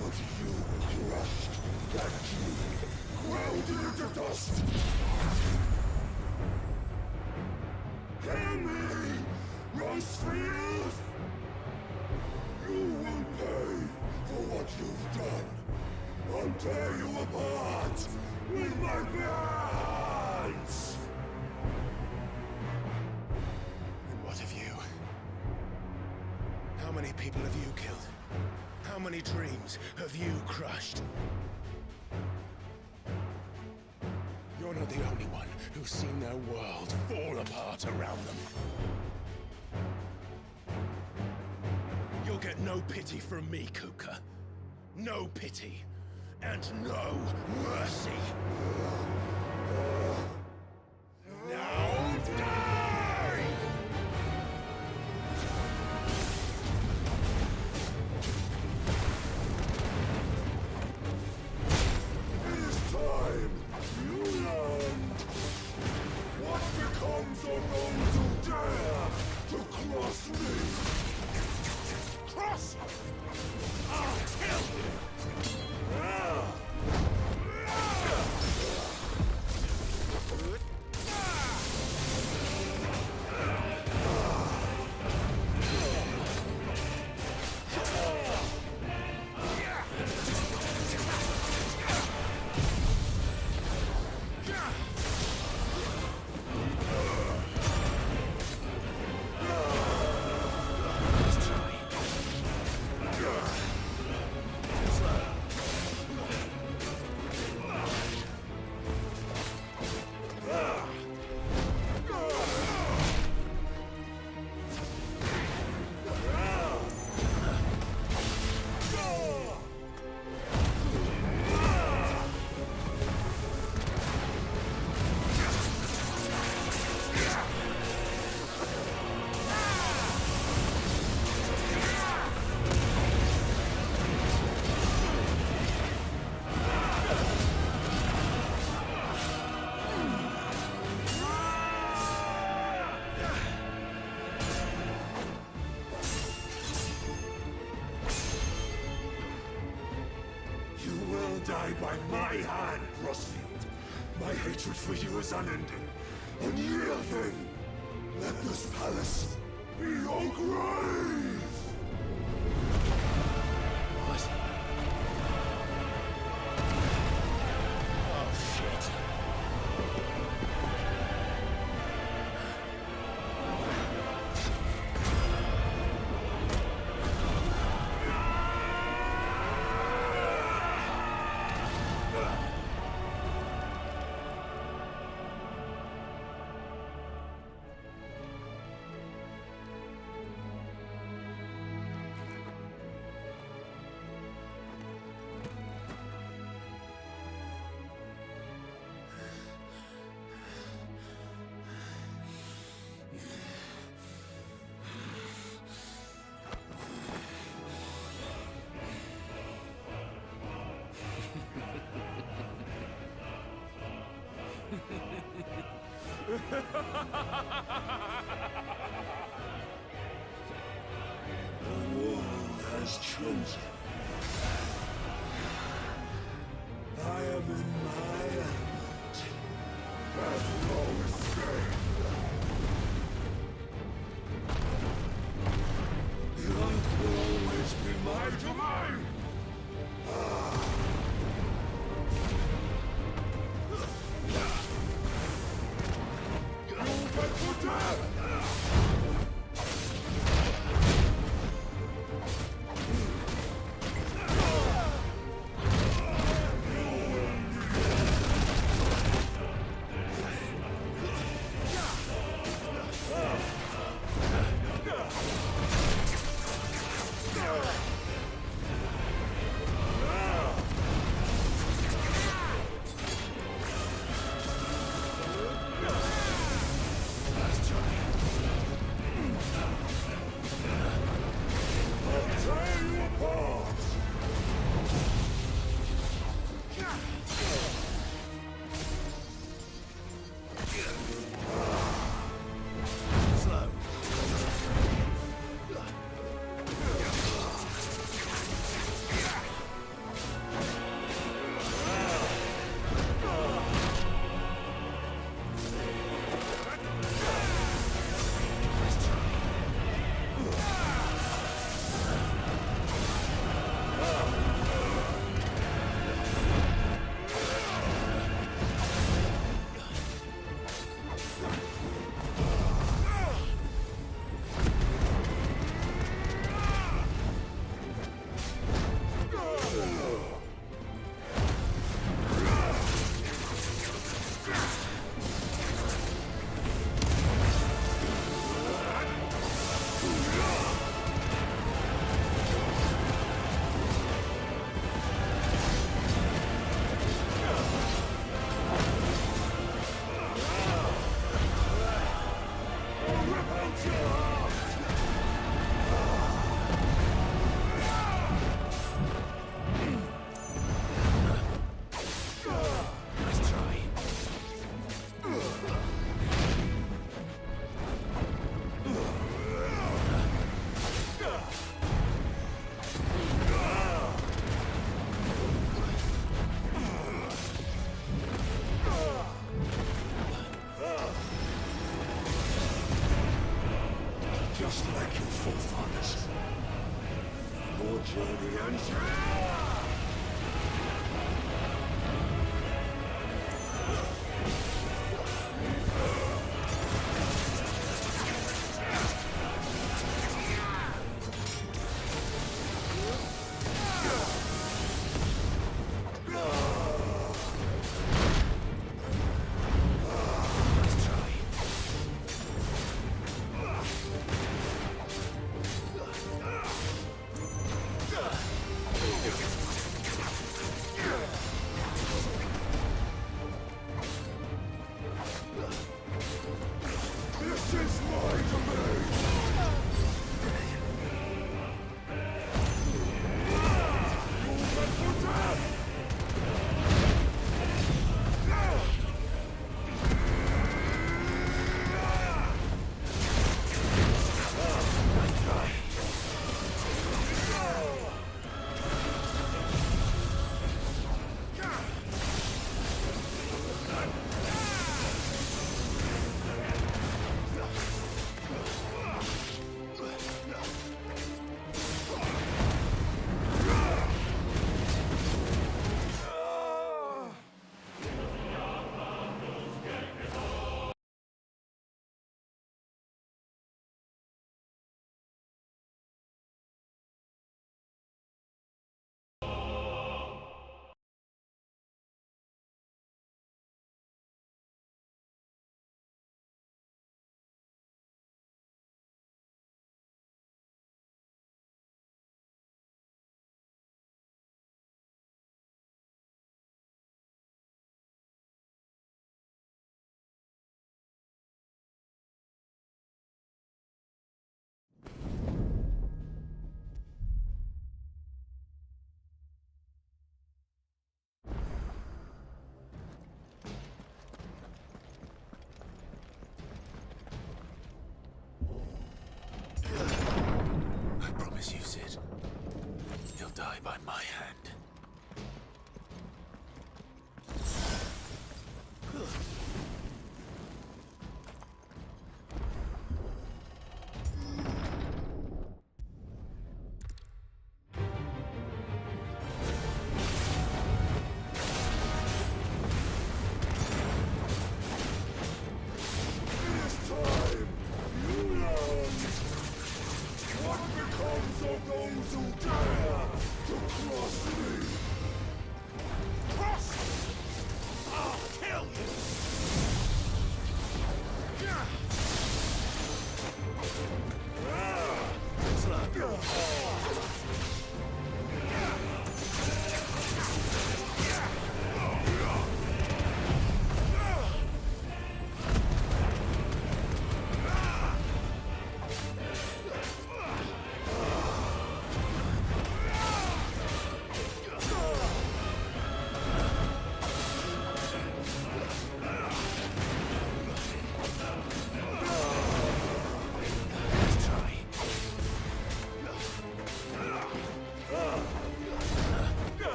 But you crushed that dream, ground it into dust! Hear me, Rozfildov! You will pay for what you've done. I'll tear you apart with my hands! And what of you? How many people have you killed? How many dreams have you crushed? You're not the only one who's seen their world fall apart around them. You'll get no pity from me, Kuka. No pity. And no mercy. Now die! It is time you learned what becomes of those who dare to cross me! Cross! I'll kill you! die by my hand, Rozfield. My hatred for you is unending, unyielding. Let this palace be your grave! What? Oh, shit. The world has chosen. I am in my element. Have no escape. The earth will always be my domain. Just like your forefathers. Your journey ends here! of those who dare to cross me! Cross! I'll kill you!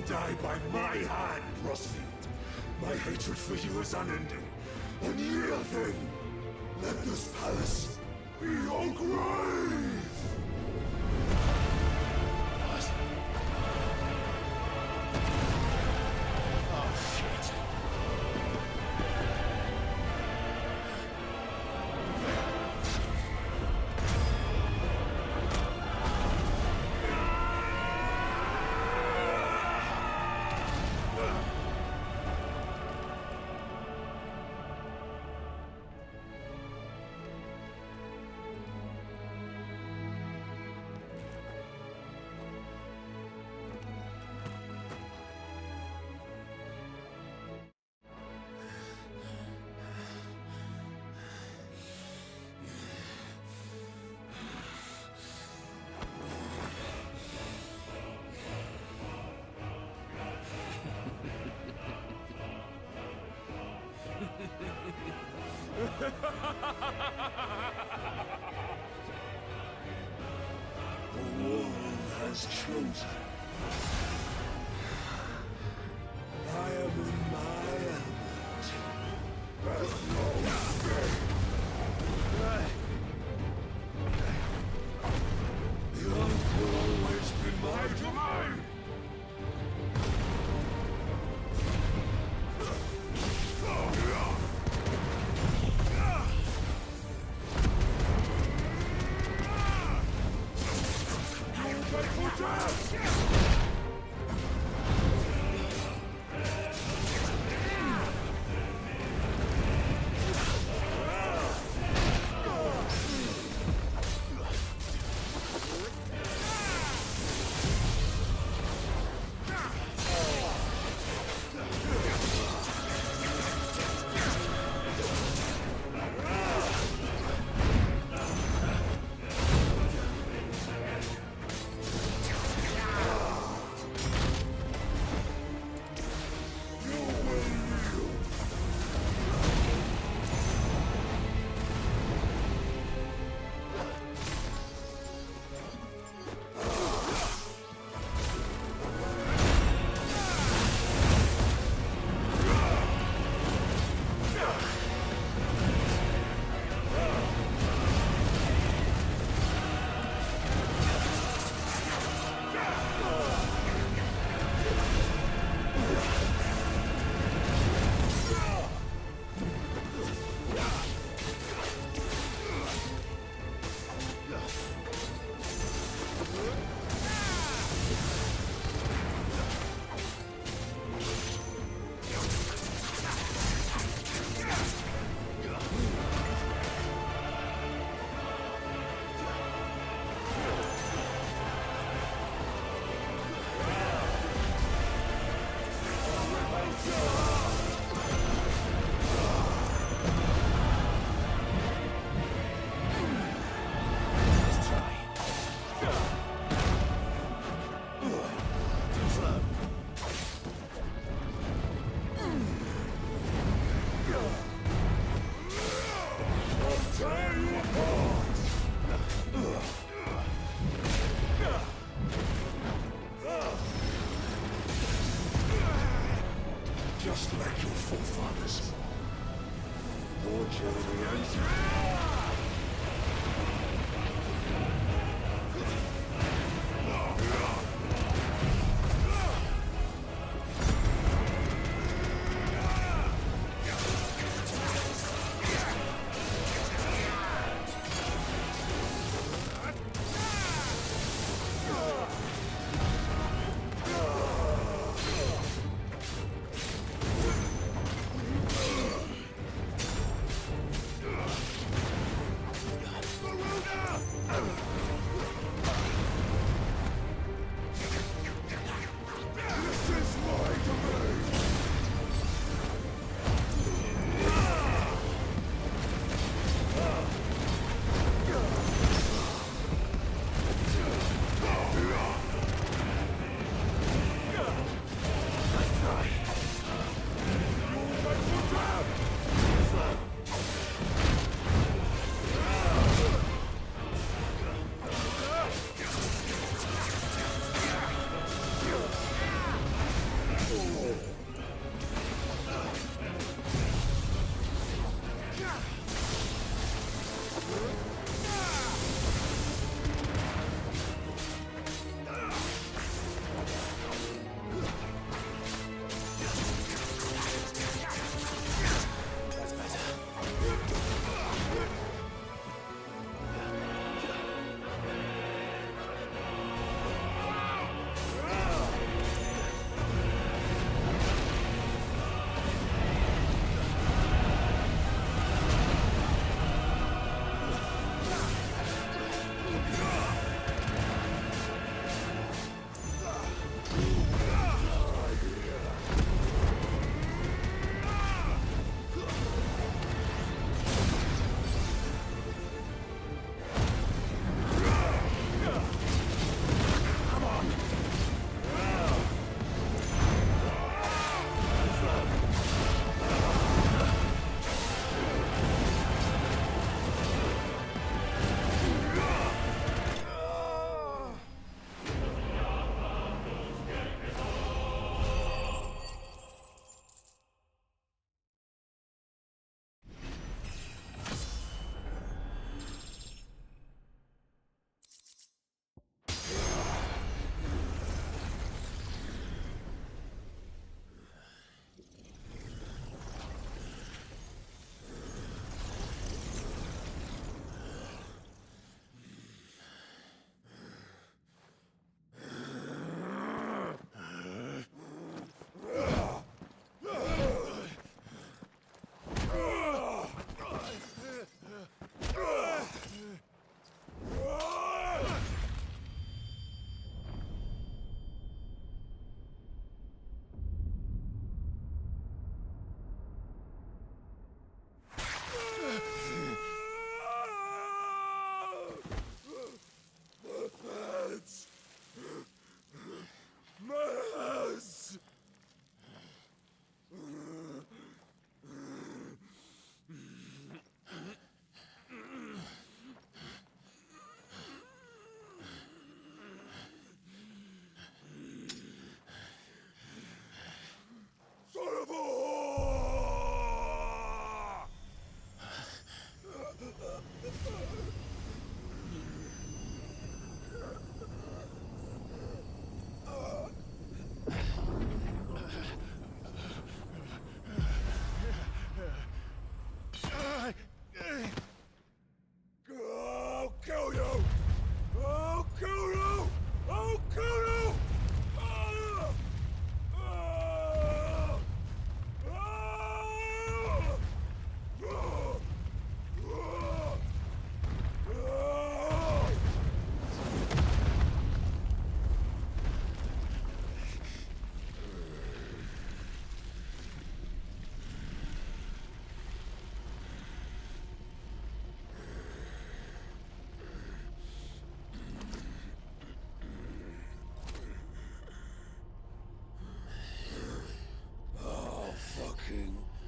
Die by my hand, Rozfild. My hatred for you is unending. Unyielding. Let this palace be your grave! Oh, shit. The world has chosen. I am in my element. There's no escape. The earth will always be my domain. You'll make for death! your forefathers. Your generation.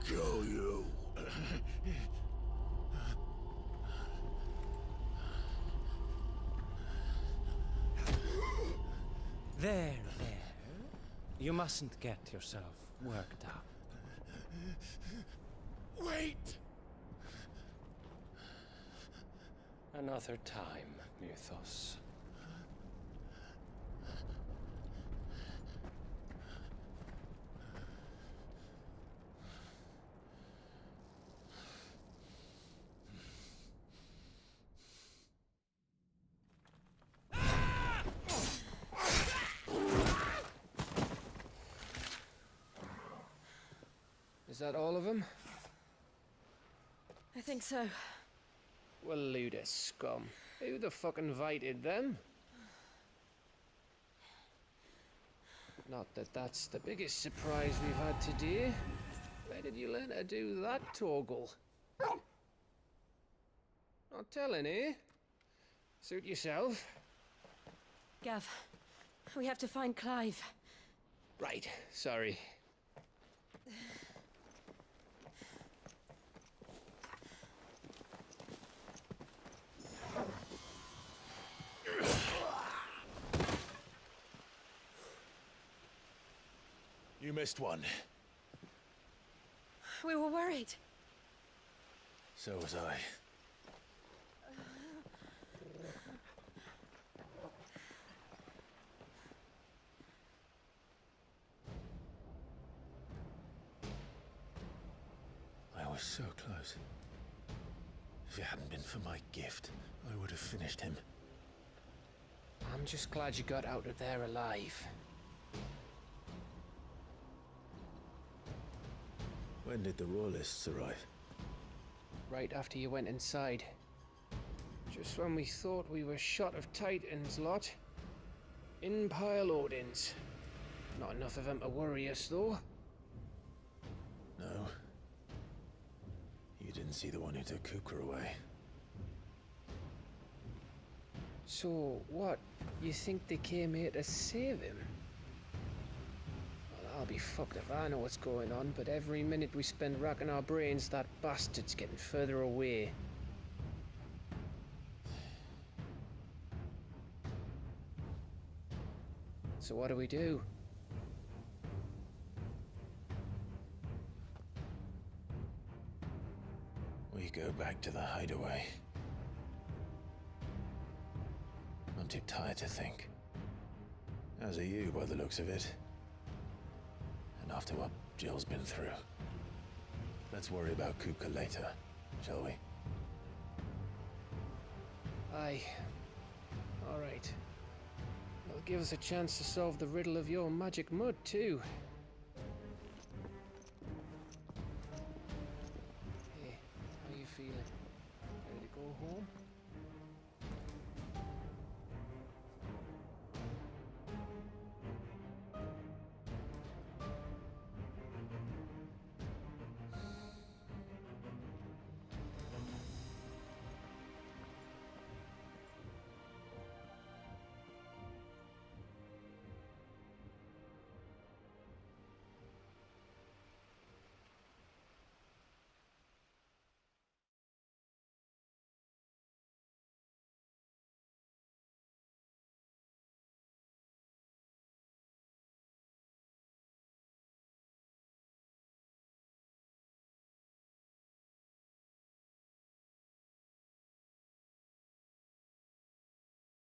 Kill you. There. You mustn't get yourself worked up. another time, Mythos. Is that all of them? I think so. Well, Luda scum. Who the fuck invited them? Not that that's the biggest surprise we've had today. Where did you learn to do that, Torgal? Not telling, eh? Suit yourself. Gav, we have to find Clive. Right, sorry. You missed one. We were worried. So was I. I was so close. If it hadn't been for my gift, I would have finished him. I'm just glad you got out of there alive. When did the Royalists arrive? Right after you went inside. Just when we thought we were shot of Titans, lot. In pile Odins. Not enough of them to worry us, though. No. You didn't see the one who took Kukra away. So, what? You think they came here to save him? Well, I'll be fucked if I know what's going on, but every minute we spend racking our brains, that bastard's getting further away. So what do? We go back to the hideaway. I'm too tired to think. As are you, by the looks of it. And after what Jill's been through. Let's worry about Kupka later, shall we? Aye. All right. It'll give us a chance to solve the riddle of your magic mud, too.